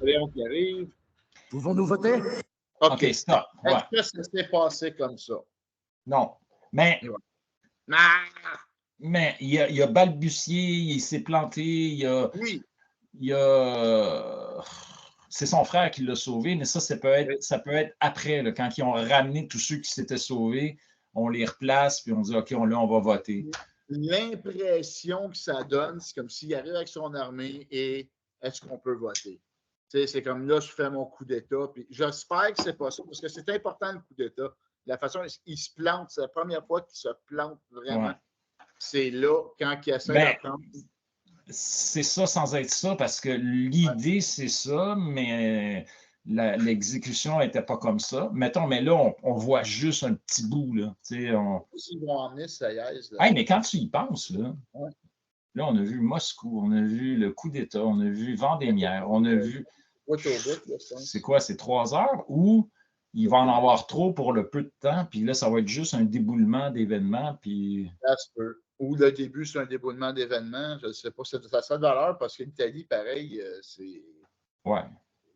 Léon qui arrive.
Pouvons-nous voter?
OK,
stop.
Est-ce que ça s'est passé comme ça?
Non. Mais il a balbutié, il s'est planté,
Oui.
C'est son frère qui l'a sauvé, mais ça peut être après, là, quand ils ont ramené tous ceux qui s'étaient sauvés, on les replace, puis on dit OK, là, on va voter.
L'impression que ça donne, c'est comme s'il arrive avec son armée et est-ce qu'on peut voter? C'est comme là, je fais mon coup d'État. Puis j'espère que c'est pas ça, parce que c'est important le coup d'État. La façon dont il se plante, c'est la première fois qu'il se plante vraiment. Ouais. C'est là, quand il essaie d'apprendre.
C'est ça sans être ça, parce que l'idée, c'est ça, mais l'exécution n'était pas comme ça. Mettons, mais là, on voit juste un petit bout. Là.
Ils vont emmener Saïez.
Hey, mais quand tu y penses, là, là, on a vu Moscou, on a vu le coup d'État, on a vu Vendémiaire, on a vu. C'est quoi, c'est 3 heures où il va en avoir trop pour le peu de temps, puis là, ça va être juste un déboulement d'événements, puis...
Ça se peut. Ou le début, c'est un déboulement d'événements. Je ne sais pas si ça a de valeur parce que l'Italie, pareil, c'est.
Ouais.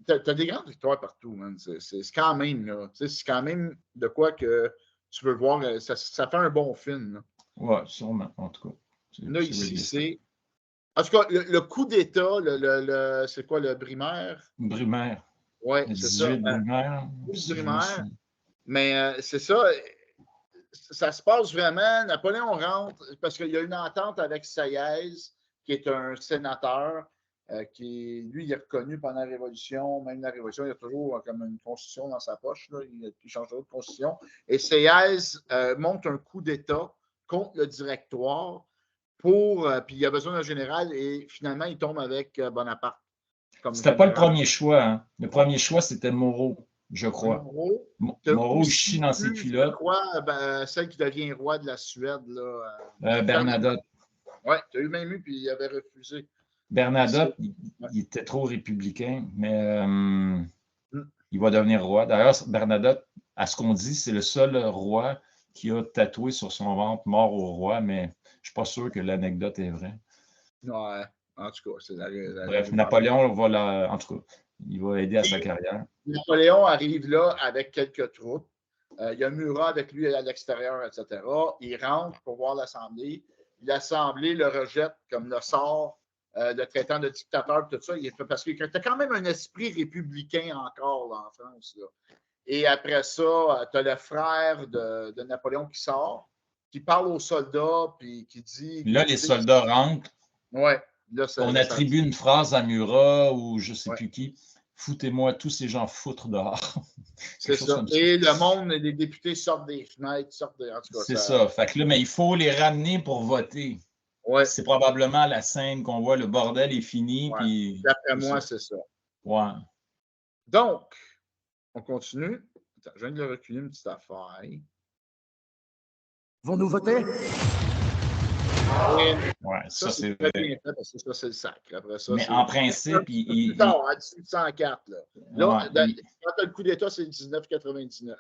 T'as des grandes victoires partout, man. C'est quand même, là. C'est quand même de quoi que tu veux voir. Ça fait un bon film, là.
Ouais, sûrement, en tout cas.
Là, ici, c'est. En tout cas, le coup d'État, c'est quoi, le Brumaire?
Brumaire.
Oui,
Le
c'est ça.
18 Brumaire.
Brumaire. Mais c'est ça. Ça se passe vraiment. Napoléon rentre parce qu'il y a une entente avec Sieyès, qui est un sénateur, qui, lui, il est reconnu pendant la Révolution. Même la Révolution, il a toujours comme une constitution dans sa poche. Là. Il change de constitution. Et Sieyès monte un coup d'État contre le directoire puis il a besoin d'un général et finalement, il tombe avec Bonaparte.
C'était pas le premier choix. Hein. Le premier choix, c'était Moreau, je crois. Moreau chie dans ses culottes.
Je crois, celle qui devient roi de la Suède. Là,
Bernadotte.
Oui, tu as eu même eu, puis il avait refusé.
Bernadotte, il était trop républicain, mais il va devenir roi. D'ailleurs, Bernadotte, à ce qu'on dit, c'est le seul roi qui a tatoué sur son ventre mort au roi, mais je ne suis pas sûr que l'anecdote est vraie.
Ouais, en tout cas, c'est
Bref, Napoléon va en tout cas, il va aider à sa carrière.
Napoléon arrive là avec quelques troupes. Il y a Murat avec lui à l'extérieur, etc. Il rentre pour voir l'Assemblée. L'Assemblée le rejette comme le sort, le traitant de dictateur, tout ça. Parce que tu as quand même un esprit républicain encore là, en France. Là. Et après ça, tu as le frère de Napoléon qui sort, qui parle aux soldats, puis qui dit...
Là, les soldats rentrent.
Oui.
On attribue une phrase à Murat ou je ne sais plus qui. Foutez-moi tous ces gens foutre dehors.
C'est ça. Et le monde, les députés sortent des fenêtres, en tout cas.
C'est ça. Fait que là, mais il faut les ramener pour voter.
Ouais.
C'est probablement la scène qu'on voit, le bordel est fini.
Ouais.
Puis...
D'après moi, c'est ça.
Ouais.
Donc, on continue. Attends, je viens de le reculer une petite affaire.
Vont-nous voter?
Ouais, ça c'est
très bien fait parce que ça, c'est le sacre. Après ça,
mais en principe,
non, à 1804. Là,
ouais,
quand tu as le coup d'État, c'est 1799.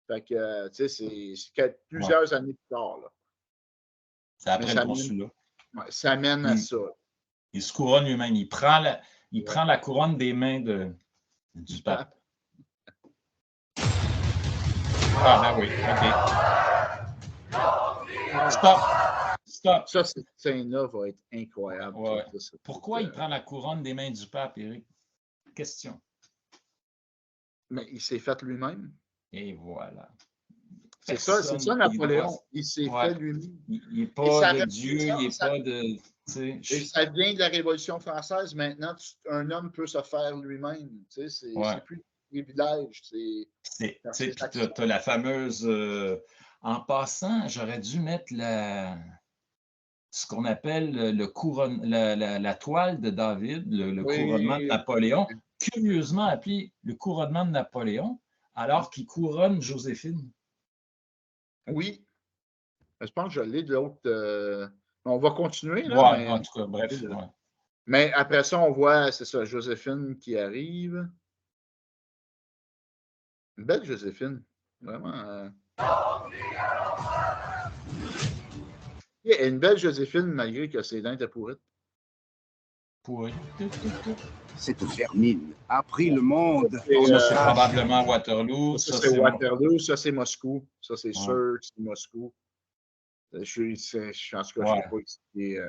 Fait que, tu sais, c'est plusieurs années plus tard.
C'est après le consulat.
Ouais, ça mène à ça.
Il se couronne lui-même. Il prend la couronne des mains du pape. Ah, ben oui, OK. Stop.
Ça, cette scène-là va être incroyable.
Ouais. Pourquoi il prend la couronne des mains du pape, Éric? Question.
Mais il s'est fait lui-même.
Et voilà.
C'est ça, Napoléon. Il s'est fait lui-même.
Il n'est pas de Dieu, il n'est pas de...
Et ça vient de la Révolution française. Maintenant, un homme peut se faire lui-même. C'est plus de privilège. Tu
as la fameuse... En passant, j'aurais dû mettre ce qu'on appelle la toile de David, le couronnement de Napoléon, curieusement appelé le couronnement de Napoléon, alors qu'il couronne Joséphine.
Oui. Je pense que je l'ai de l'autre... On va continuer.
Là, mais... en tout cas, bref. Ouais.
Mais après ça, on voit, c'est ça, Joséphine qui arrive. Une belle Joséphine. Vraiment. Une belle Joséphine, malgré que ses dents étaient pourrites.
Cette vermine a pris le monde.
Ça, c'est probablement Waterloo.
Ça, c'est Waterloo. Ça, c'est Moscou. Ça, c'est sûr que c'est Moscou. En tout cas, je ne sais pas expliquer.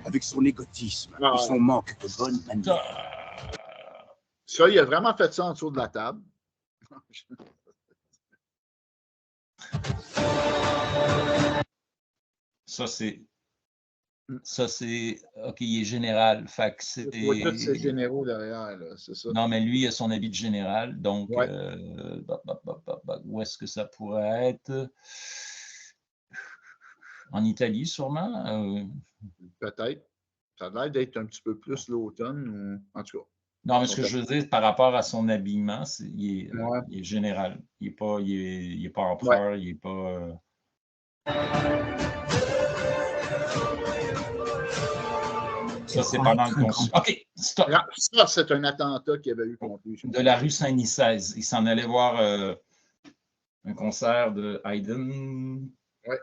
Avec son égotisme et son manque de bonne manière.
Ça, il a vraiment fait ça en dessous de la table.
Ça, c'est... OK, il est général. Fait que c'est...
tous ces généraux derrière, là, c'est ça.
Non, mais lui, il a son habit de général. Donc, où est-ce que ça pourrait être? En Italie, sûrement?
Peut-être. Ça a l'air d'être un petit peu plus l'automne, ou en tout cas.
Non, mais ce que je veux dire, par rapport à son habillement, il est général. Il n'est pas empereur, il n'est pas... Ça, c'est pendant le conseil. OK, stop.
Non, ça, c'est un attentat qu'il y avait eu contre lui.
De la rue Saint-Nicèse. Il s'en allait voir un concert de Haydn.
Ouais.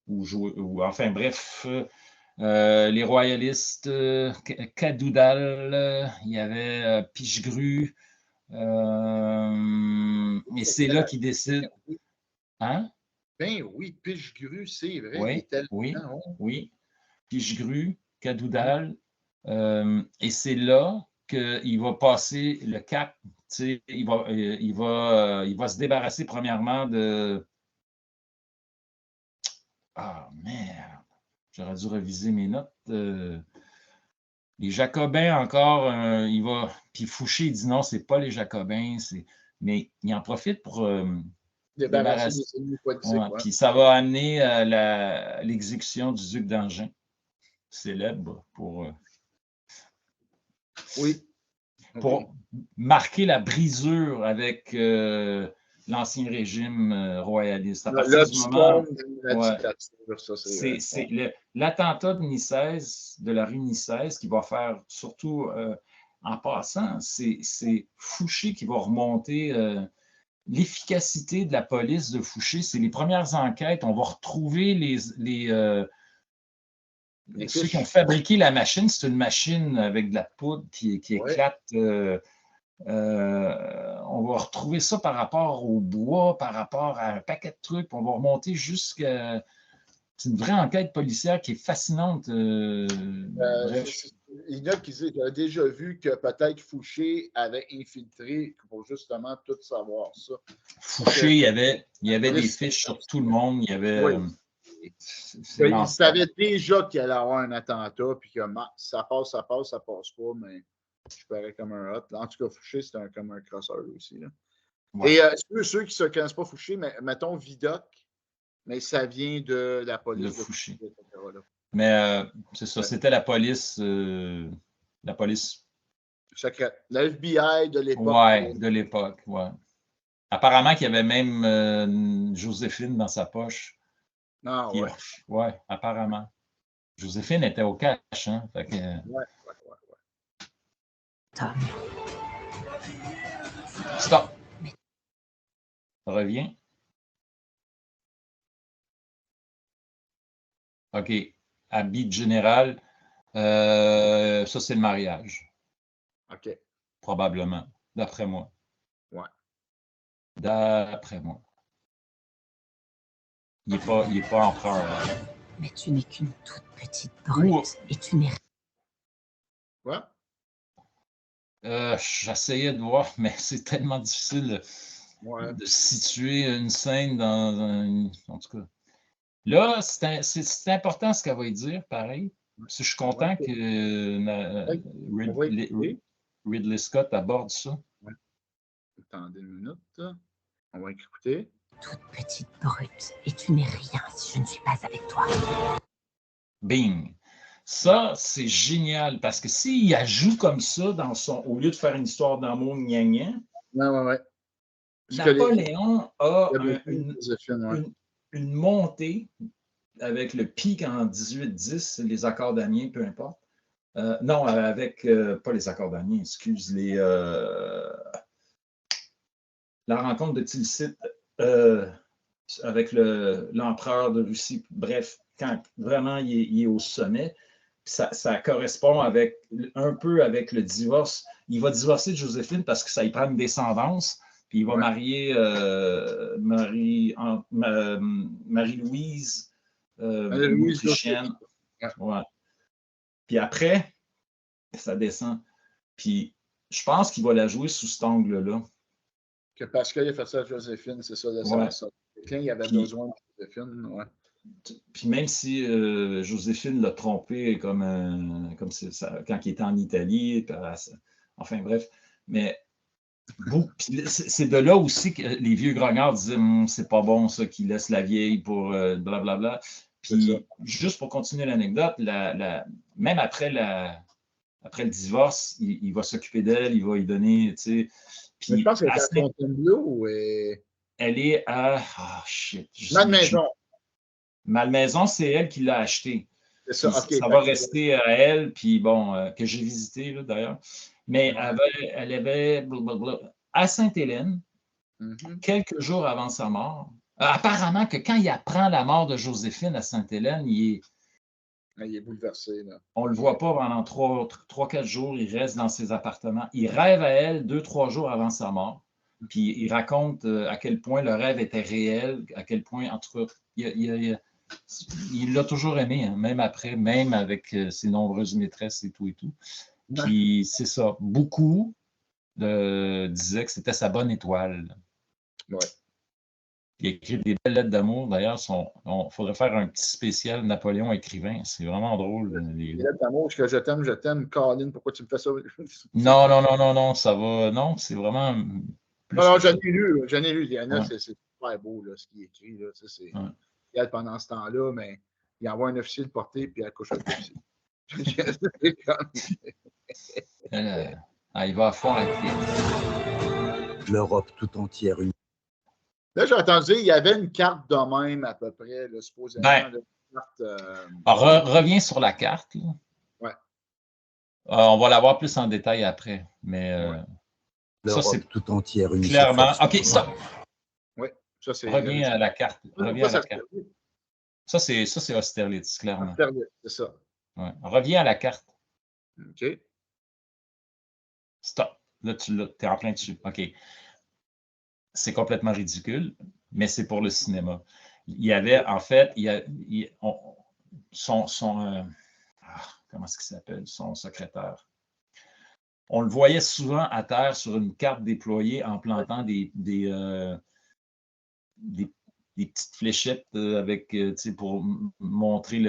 Ou enfin, bref, les royalistes, Cadoudal, il y avait Pichegru. Et c'est là qu'il décide. Hein?
Ben oui, Pichegru, c'est vrai.
Oui,
il était
oui,
là,
oui. Pichegru, Cadoudal. Et c'est là qu'il va passer le cap. Il va se débarrasser premièrement de. Ah, merde. J'aurais dû reviser mes notes. Les Jacobins encore, il va. Puis Fouché, il dit non, c'est pas les Jacobins. Mais il en profite pour
débarrasser des ennemis politiques.
Ouais,
Ouais.
puis ça va amener à l'exécution du duc d'Angers, célèbre
Oui.
pour marquer la brisure avec l'ancien régime royaliste. À partir du moment l'attentat de Nicèse, de la rue Nicèse, qui va faire surtout en passant, c'est Fouché qui va remonter l'efficacité de la police de Fouché. C'est les premières enquêtes. On va retrouver ceux qui ont fabriqué la machine. C'est une machine avec de la poudre qui éclate. On va retrouver ça par rapport au bois, par rapport à un paquet de trucs. On va remonter jusqu'à. C'est une vraie enquête policière qui est fascinante.
Il y en a qui disent qu'il a déjà vu que peut-être Fouché avait infiltré pour justement tout savoir ça.
Fouché, il y avait des fiches sur tout le monde. Il y avait.
Oui. Il savait déjà qu'il allait avoir un attentat, puis que ça passe pas, mais je parais comme un hot. En tout cas, Fouché, c'est comme un crosseur aussi. Là. Ouais. Et ceux qui ne se connaissent pas Fouché, mettons Vidocq, mais ça vient de la police
de Fouché. Mais c'est ça, c'était la police
secrète. La FBI de l'époque.
Ouais, de l'époque, ouais. Apparemment qu'il y avait même Joséphine dans sa poche.
Ah, ouais.
Ouais, apparemment. Joséphine était au cash, hein. Fait que,
ouais.
Tom.
Stop. Reviens. OK. Habit général. Ça, c'est le mariage.
OK.
Probablement. D'après moi.
Ouais.
D'après moi. Il n'est pas empereur.
Mais tu n'es qu'une toute petite brute et tu n'es
rien.
J'essayais de voir, mais c'est tellement difficile de situer une scène dans un. En tout cas. Là, c'est important ce qu'elle va dire, pareil. Parce que je suis content que Ridley Scott aborde ça.
Ouais. Attendez une minute. On va écouter.
Toute petite brute et tu n'es rien si je ne suis pas avec toi.
Bing! Ça, c'est génial parce que s'il ajoute comme ça au lieu de faire une histoire d'amour gna-gna, Napoléon a une montée avec le pic en 1810, les accords d'Amiens, peu importe. Non, avec, pas les accords d'Amiens, excuse, la rencontre de Tilsit avec l'empereur de Russie. Bref, quand vraiment il est au sommet, ça correspond un peu avec le divorce. Il va divorcer de Joséphine parce que ça y prend une descendance, puis il va marier Marie-Louise, autrichienne. Ouais. Puis après, ça descend. Puis je pense qu'il va la jouer sous cet angle-là.
Que Pascal a fait ça à Joséphine, c'est ça, Quelqu'un il avait besoin de Joséphine, ouais.
Puis même si Joséphine l'a trompé comme ça, quand il était en Italie, enfin bref, mais c'est de là aussi que les vieux grognards disaient c'est pas bon ça qu'il laisse la vieille pour blablabla. Puis juste pour continuer l'anecdote, même après le divorce, il va s'occuper d'elle, il va lui donner, tu sais.
Puis je pense qu'elle est à Fontainebleau
elle est à shit.
Malmaison.
Malmaison, c'est elle qui l'a acheté.
C'est ça, OK.
Ça va rester à elle, puis bon, que j'ai visité là, d'ailleurs. Mais elle avait blablabla, à Sainte-Hélène, quelques jours avant sa mort. Apparemment que quand il apprend la mort de Joséphine à Sainte-Hélène,
Il est bouleversé. Là.
on ne le voit pas pendant 3-4 jours. Il reste dans ses appartements. Il rêve à elle 2-3 jours avant sa mort. Puis il raconte à quel point le rêve était réel, à quel point, en tout cas, il l'a toujours aimé, hein, même après, même avec ses nombreuses maîtresses et tout et tout. Puis c'est ça. Beaucoup disaient que c'était sa bonne étoile.
Ouais.
Il a écrit des belles lettres d'amour. D'ailleurs, il faudrait faire un petit spécial Napoléon écrivain. C'est vraiment drôle.
Les lettres d'amour, que je t'aime, Colin, pourquoi tu me fais ça?
Non, ça va. Non, c'est vraiment.
Non, j'en ai lu. Il y en a, c'est super beau, là, ce qu'il écrit. Là, il pendant ce temps-là, mais il envoie un officier de portée, puis elle couche avec l'officier.
Il va à fond avec les...
L'Europe tout entière unie.
Là, j'ai entendu dire qu'il y avait une carte de même, à peu près, là, supposément.
Reviens sur la carte. Là.
Ouais.
On va la voir plus en détail après, mais ça, c'est
tout entière unie.
Clairement. OK, stop.
Oui, ça, c'est...
Reviens à la carte. Reviens à la carte. Ça, c'est Austerlitz, clairement.
Austerlitz, c'est ça.
Ouais. Reviens à la carte.
OK.
Stop. Là, tu es en plein dessus. OK. C'est complètement ridicule, mais c'est pour le cinéma. Il y avait, en fait, comment est-ce qu'il s'appelle, son secrétaire? On le voyait souvent à terre sur une carte déployée en plantant des petites fléchettes avec, pour montrer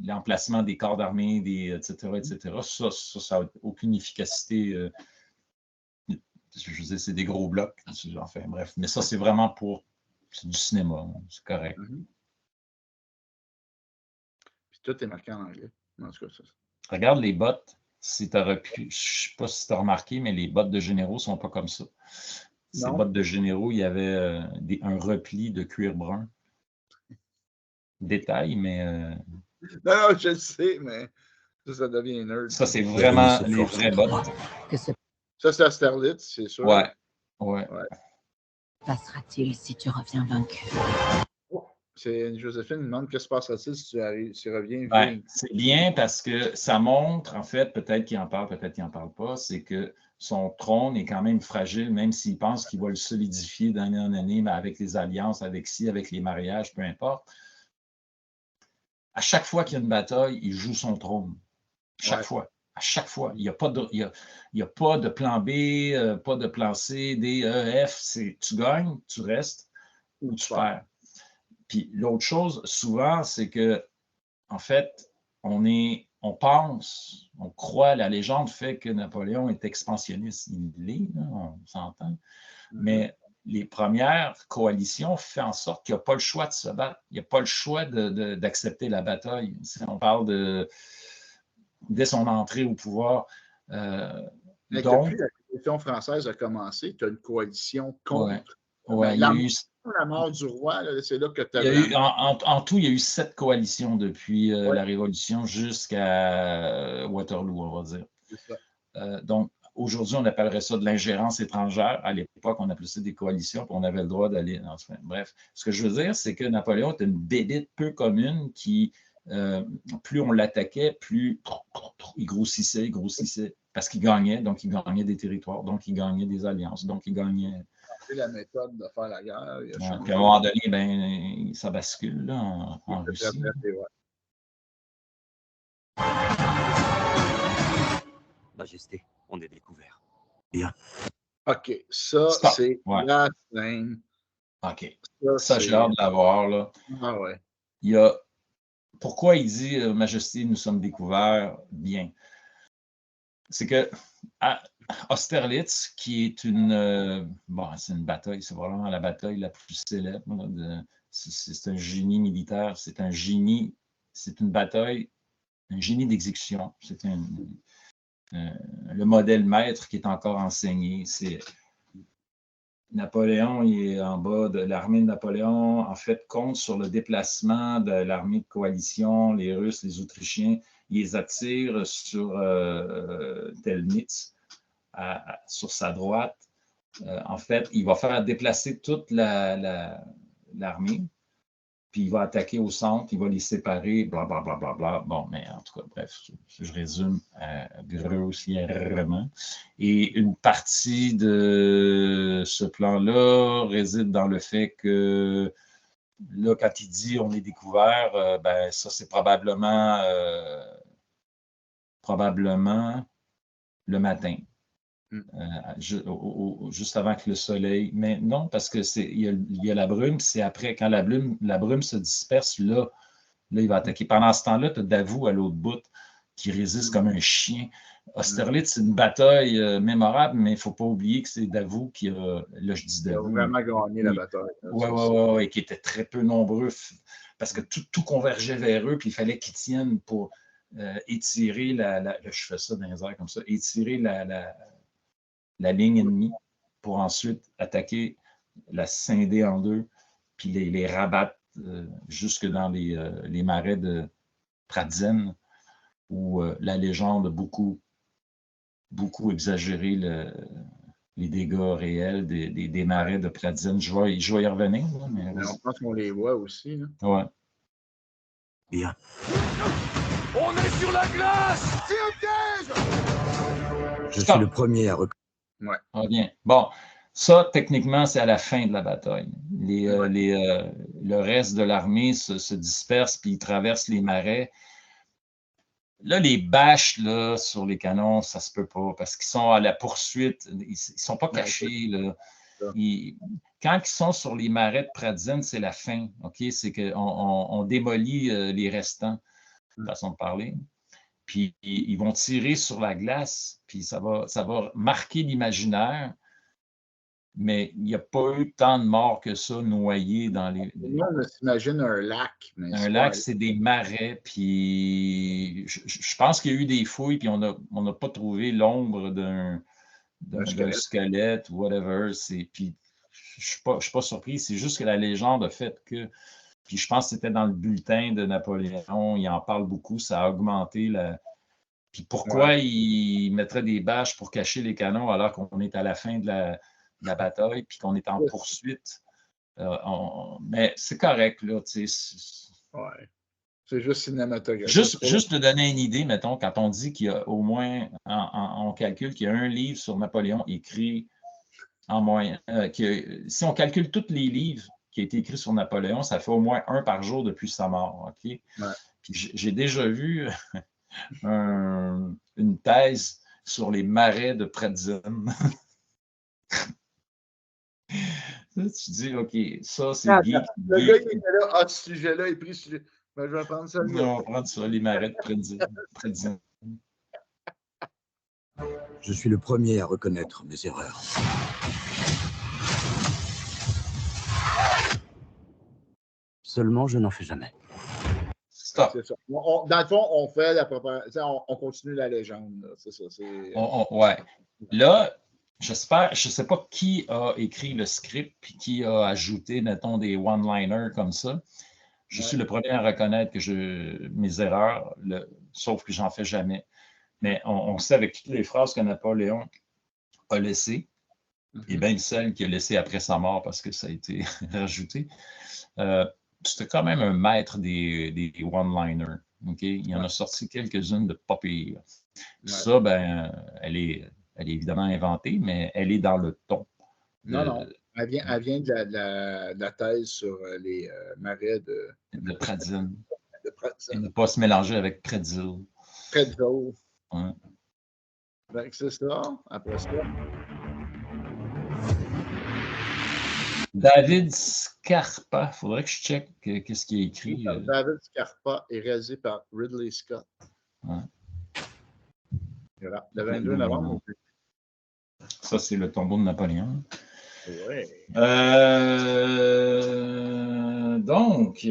l'emplacement des corps d'armée, etc. Ça n'a aucune efficacité. Je veux dire, c'est des gros blocs. Enfin, bref. Mais ça, c'est vraiment c'est du cinéma. C'est correct.
Puis tout est marqué en anglais. En tout cas, ça.
Regarde les bottes. Si tu aurais pu, je ne sais pas si tu as remarqué, mais les bottes de généraux ne sont pas comme ça. Ces bottes de généraux, il y avait un repli de cuir brun. Détail, mais...
Non, je le sais, mais ça devient nerd.
Ça, c'est vraiment les vraies bottes.
Ça, c'est Austerlitz, c'est sûr.
Ouais.
Passera-t-il si tu reviens vaincu?
Joséphine demande qu'est-ce qui se passera-t-il si tu reviens
vaincu? C'est bien parce que ça montre, en fait, peut-être qu'il en parle, peut-être qu'il n'en parle pas, c'est que son trône est quand même fragile, même s'il pense qu'il va le solidifier d'année en année, mais avec les alliances, avec les mariages, peu importe. À chaque fois qu'il y a une bataille, il joue son trône. Chaque fois. À chaque fois. Il n'y a pas de plan B, pas de plan C, D, E, F. Tu gagnes, tu restes ou tu perds. Puis l'autre chose, souvent, c'est que, en fait, on croit, la légende fait que Napoléon est expansionniste. Il l'est, on s'entend. Mais les premières coalitions font en sorte qu'il n'y a pas le choix de se battre. Il n'y a pas le choix d'accepter la bataille. On parle dès son entrée au pouvoir.
Mais depuis la Révolution française a commencé, tu as une coalition contre.
Il y a eu
la mort du roi, c'est là que tu
as en tout, il y a eu 7 coalitions depuis la Révolution jusqu'à Waterloo, on va dire.
C'est ça.
Donc, aujourd'hui, on appellerait ça de l'ingérence étrangère. À l'époque, on appelait ça des coalitions, puis on avait le droit d'aller. Enfin, bref, ce que je veux dire, c'est que Napoléon était une bébite peu commune qui, plus on l'attaquait, plus il grossissait, parce qu'il gagnait, donc il gagnait des territoires, donc il gagnait des alliances, donc il gagnait.
C'est la méthode de faire la guerre.
Puis à un moment donné, ça bascule là, en Russie.
Majesté, on est découvert. Bien.
OK, ça, c'est la scène.
OK. Ça j'ai hâte de la voir, là.
Ah ouais.
Pourquoi il dit Majesté, nous sommes découverts? Bien. C'est que Austerlitz, qui est c'est une bataille, c'est vraiment la bataille la plus célèbre. C'est un génie militaire, c'est une bataille, un génie d'exécution. C'est le modèle maître qui est encore enseigné. Napoléon il est en bas de l'armée de Napoléon, en fait, compte sur le déplacement de l'armée de coalition, les Russes, les Autrichiens. Ils les attirent sur Telnitz, sur sa droite. En fait, il va faire déplacer toute l'armée, puis il va attaquer au centre, il va les séparer, blablabla. Bla, bla, bla, bla. Bon, mais en tout cas, bref, je résume grossièrement. Et une partie de ce plan-là réside dans le fait que, là, quand il dit on est découvert, ben ça, c'est probablement le matin. Juste avant que le soleil. Mais non, parce que il y a la brume, c'est après, quand la brume se disperse, là, il va attaquer. Pendant ce temps-là, tu as Davout à l'autre bout qui résiste comme un chien. Austerlitz, c'est une bataille mémorable, mais il ne faut pas oublier que c'est Davout qui a, là je dis Davout.
Il a vraiment gagné la bataille.
Oui, qui était très peu nombreux, parce que tout convergeait vers eux, puis il fallait qu'ils tiennent pour étirer je fais ça dans les airs comme ça, étirer la ligne ennemie pour ensuite attaquer, la scinder en deux, puis les rabattre jusque dans les marais de Pratzen, où la légende a beaucoup exagéré les dégâts réels des marais de Pratzen. Je vais y revenir. Là, mais
on pense qu'on les voit aussi. Là.
Ouais.
Bien.
On est sur la glace!
Je suis le premier à reconnaître.
Ouais.
Ah, bien. Bon, ça, techniquement, c'est à la fin de la bataille. Le reste de l'armée se disperse, puis ils traversent les marais. Là, les bâches là, sur les canons, ça se peut pas, parce qu'ils sont à la poursuite. Ils ne sont pas cachés. Là. Quand ils sont sur les marais de Pratzen, c'est la fin. OK? C'est qu'on démolit les restants, façon de parler. Puis ils vont tirer sur la glace, puis ça va marquer l'imaginaire, mais il n'y a pas eu tant de morts que ça noyés dans les...
Moi, on s'imagine un lac. Mais
un lac, c'est des marais, puis je pense qu'il y a eu des fouilles, puis on n'a pas trouvé l'ombre d'un squelette ou whatever. Puis je ne suis pas surpris, c'est juste que la légende a fait que... Puis je pense que c'était dans le bulletin de Napoléon, il en parle beaucoup, ça a augmenté la... Puis pourquoi il mettrait des bâches pour cacher les canons alors qu'on est à la fin de la bataille puis qu'on est en poursuite? Mais c'est correct, là, tu sais.
Ouais. C'est juste cinématographique.
Juste te donner une idée, mettons, quand on dit qu'il y a au moins, on calcule qu'il y a un livre sur Napoléon écrit en moyenne. Si on calcule tous les livres qui ont été écrits sur Napoléon, ça fait au moins un par jour depuis sa mort. OK?
Ouais.
Puis j'ai déjà vu une thèse sur les marais de Pratzen. Tu dis, OK, ça, c'est geek.
Le gars, il était là, ce sujet-là est pris. Ben, je vais prendre ça.
On va prendre ça, les marais de Pratzen.
Je suis le premier à reconnaître mes erreurs. Seulement, je n'en fais jamais.
Stop.
C'est ça. Dans le fond, on fait la préparation, on continue la légende. C'est ça.
Ouais. Là, je ne sais pas qui a écrit le script puis qui a ajouté, mettons, des one-liners comme ça. Je suis le premier à reconnaître que mes erreurs, sauf que j'en fais jamais. Mais on sait avec toutes les phrases que Napoléon a laissées, et bien celles qu'il a laissées après sa mort parce que ça a été rajouté, c'était quand même un maître des one-liners. Okay? Il en a sorti quelques-unes de pas pire. Ça, ben, elle est évidemment inventée, mais elle est dans le ton.
Non. Elle vient de la thèse sur les marais
de Pratzen.
Et
ne pas se mélanger avec Pretzel.
Pretzel.
Ouais.
Donc, c'est ça. Après ça.
David Scarpa. Il faudrait que je check qu'est-ce qui est écrit.
David Scarpa est réalisé par Ridley Scott.
Ouais.
Voilà. Le 22 novembre.
Ça, c'est le tombeau de Napoléon.
Oui.
Donc,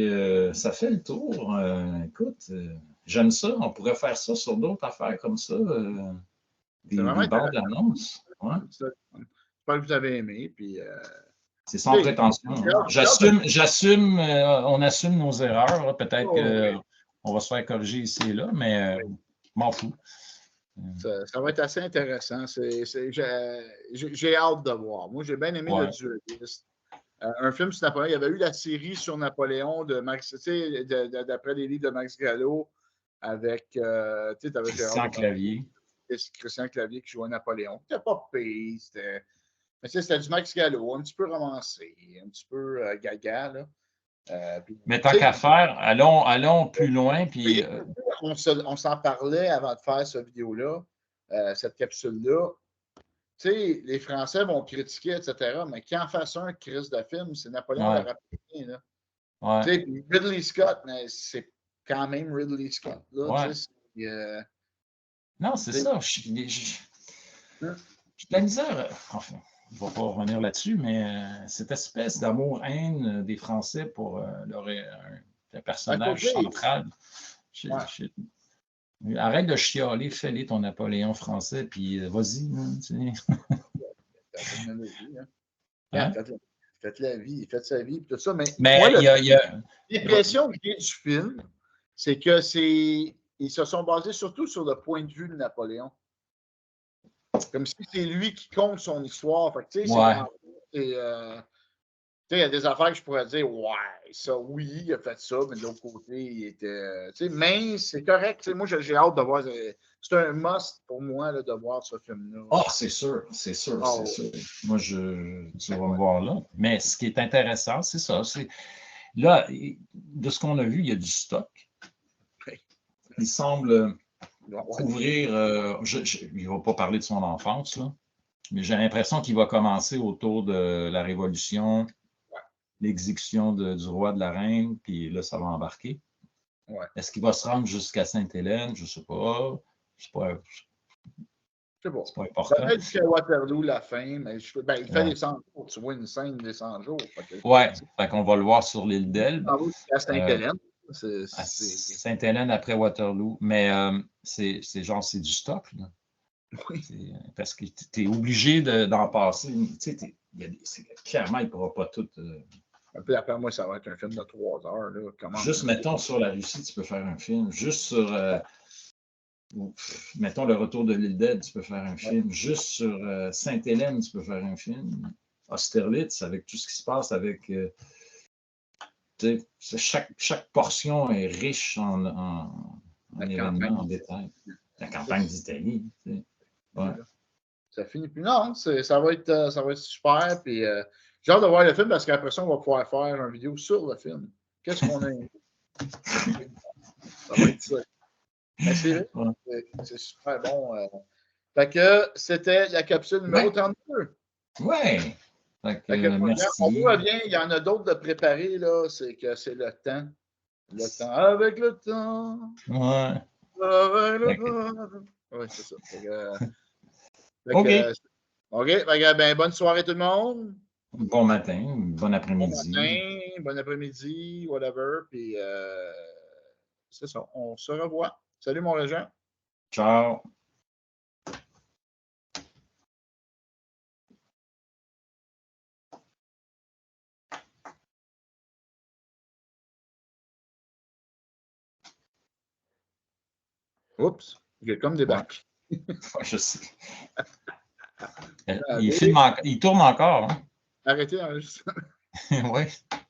ça fait le tour. Écoute, j'aime ça. On pourrait faire ça sur d'autres affaires comme ça. Des bandes d'annonces. Ouais.
j'espère que vous avez aimé. Puis,
c'est sans prétention. Hein. On assume nos erreurs. Peut-être qu'on va se faire corriger ici et là, mais m'en fous.
Ça va être assez intéressant. J'ai hâte de voir. Moi, j'ai bien aimé le dueliste. Un film sur Napoléon. Il y avait eu la série sur Napoléon de Max, d'après les livres de Max Gallo avec
Christian Clavier.
Christian Clavier qui jouait Napoléon. C'était pas pire. C'était du Max Gallo, un petit peu romancé, un petit peu gaga. Là.
Mais tant qu'à faire, allons plus loin. Puis,
on s'en parlait avant de faire cette vidéo-là, cette capsule-là. Tu sais, les Français vont critiquer, etc., mais qui en fasse un crise de film, c'est Napoléon le Rapide. Tu sais, Ridley Scott, mais c'est quand même Ridley Scott. Là,
non, c'est ça. J'ai de la misère. Enfin, on ne va pas revenir là-dessus, mais cette espèce d'amour-haine des Français pour le personnage central. Arrête de chialer, fais-les ton Napoléon français, puis vas-y.
Faites la vie, faites sa vie, tout ça. Mais
l'impression
que j'ai du film, c'est que ils se sont basés surtout sur le point de vue de Napoléon. Comme si c'est lui qui compte son histoire. Fait que, il y a des affaires que je pourrais dire, ça, oui, il a fait ça, mais de l'autre côté, il était. Mais c'est correct. Moi, j'ai hâte de voir. C'est un must pour moi là, de voir ce film-là.
Ah, c'est sûr. Moi, tu vas me voir là. Mais ce qui est intéressant, c'est ça. Là, de ce qu'on a vu, il y a du stock. Il semble couvrir. Il ne va pas parler de son enfance, là, mais j'ai l'impression qu'il va commencer autour de la Révolution. L'exécution du roi, de la reine, puis là, ça va embarquer. Est-ce qu'il va se rendre jusqu'à Sainte-Hélène? Je ne sais pas. C'est pas important.
Ça fait jusqu'à Waterloo, la fin, mais il fait les 100 jours. Tu vois une scène des 100 jours.
Fait qu'on va le voir sur l'île d'Elbe.
À Sainte-Hélène.
Sainte-Hélène après Waterloo. Mais c'est du stock, là.
Oui.
Parce que tu es obligé d'en passer. Clairement, il ne pourra pas tout.
Puis après moi, ça va être un film de 3 heures. Là.
Juste, mettons, sur la Russie, tu peux faire un film. Juste sur, mettons, le retour de l'île d'Elbe, tu peux faire un film. Juste sur Sainte-Hélène, tu peux faire un film. Austerlitz, avec tout ce qui se passe avec... chaque portion est riche en événements, en détails. La campagne d'Italie.
Ça finit plus. Non, ça va être super. Puis, j'ai hâte de voir le film parce qu'après ça, on va pouvoir faire une vidéo sur le film. Qu'est-ce qu'on a aimé? Ça va être ça. C'est super bon. Fait que c'était la capsule numéro 32.
Oui. Merci.
On voit bien, il y en a d'autres de préparer, là. C'est que c'est le temps. Le temps avec le temps.
Ouais.
Avec le temps. Oui, c'est ça. OK. Bonne soirée tout le monde.
Bon matin, bon après-midi.
Bon après-midi, whatever. Puis, c'est ça. On se revoit. Salut, mon Régent.
Ciao.
Oups, j'ai comme des bacs.
Je sais. Il tourne encore. Hein?
Arrêtez d'enregistrer.
Oui.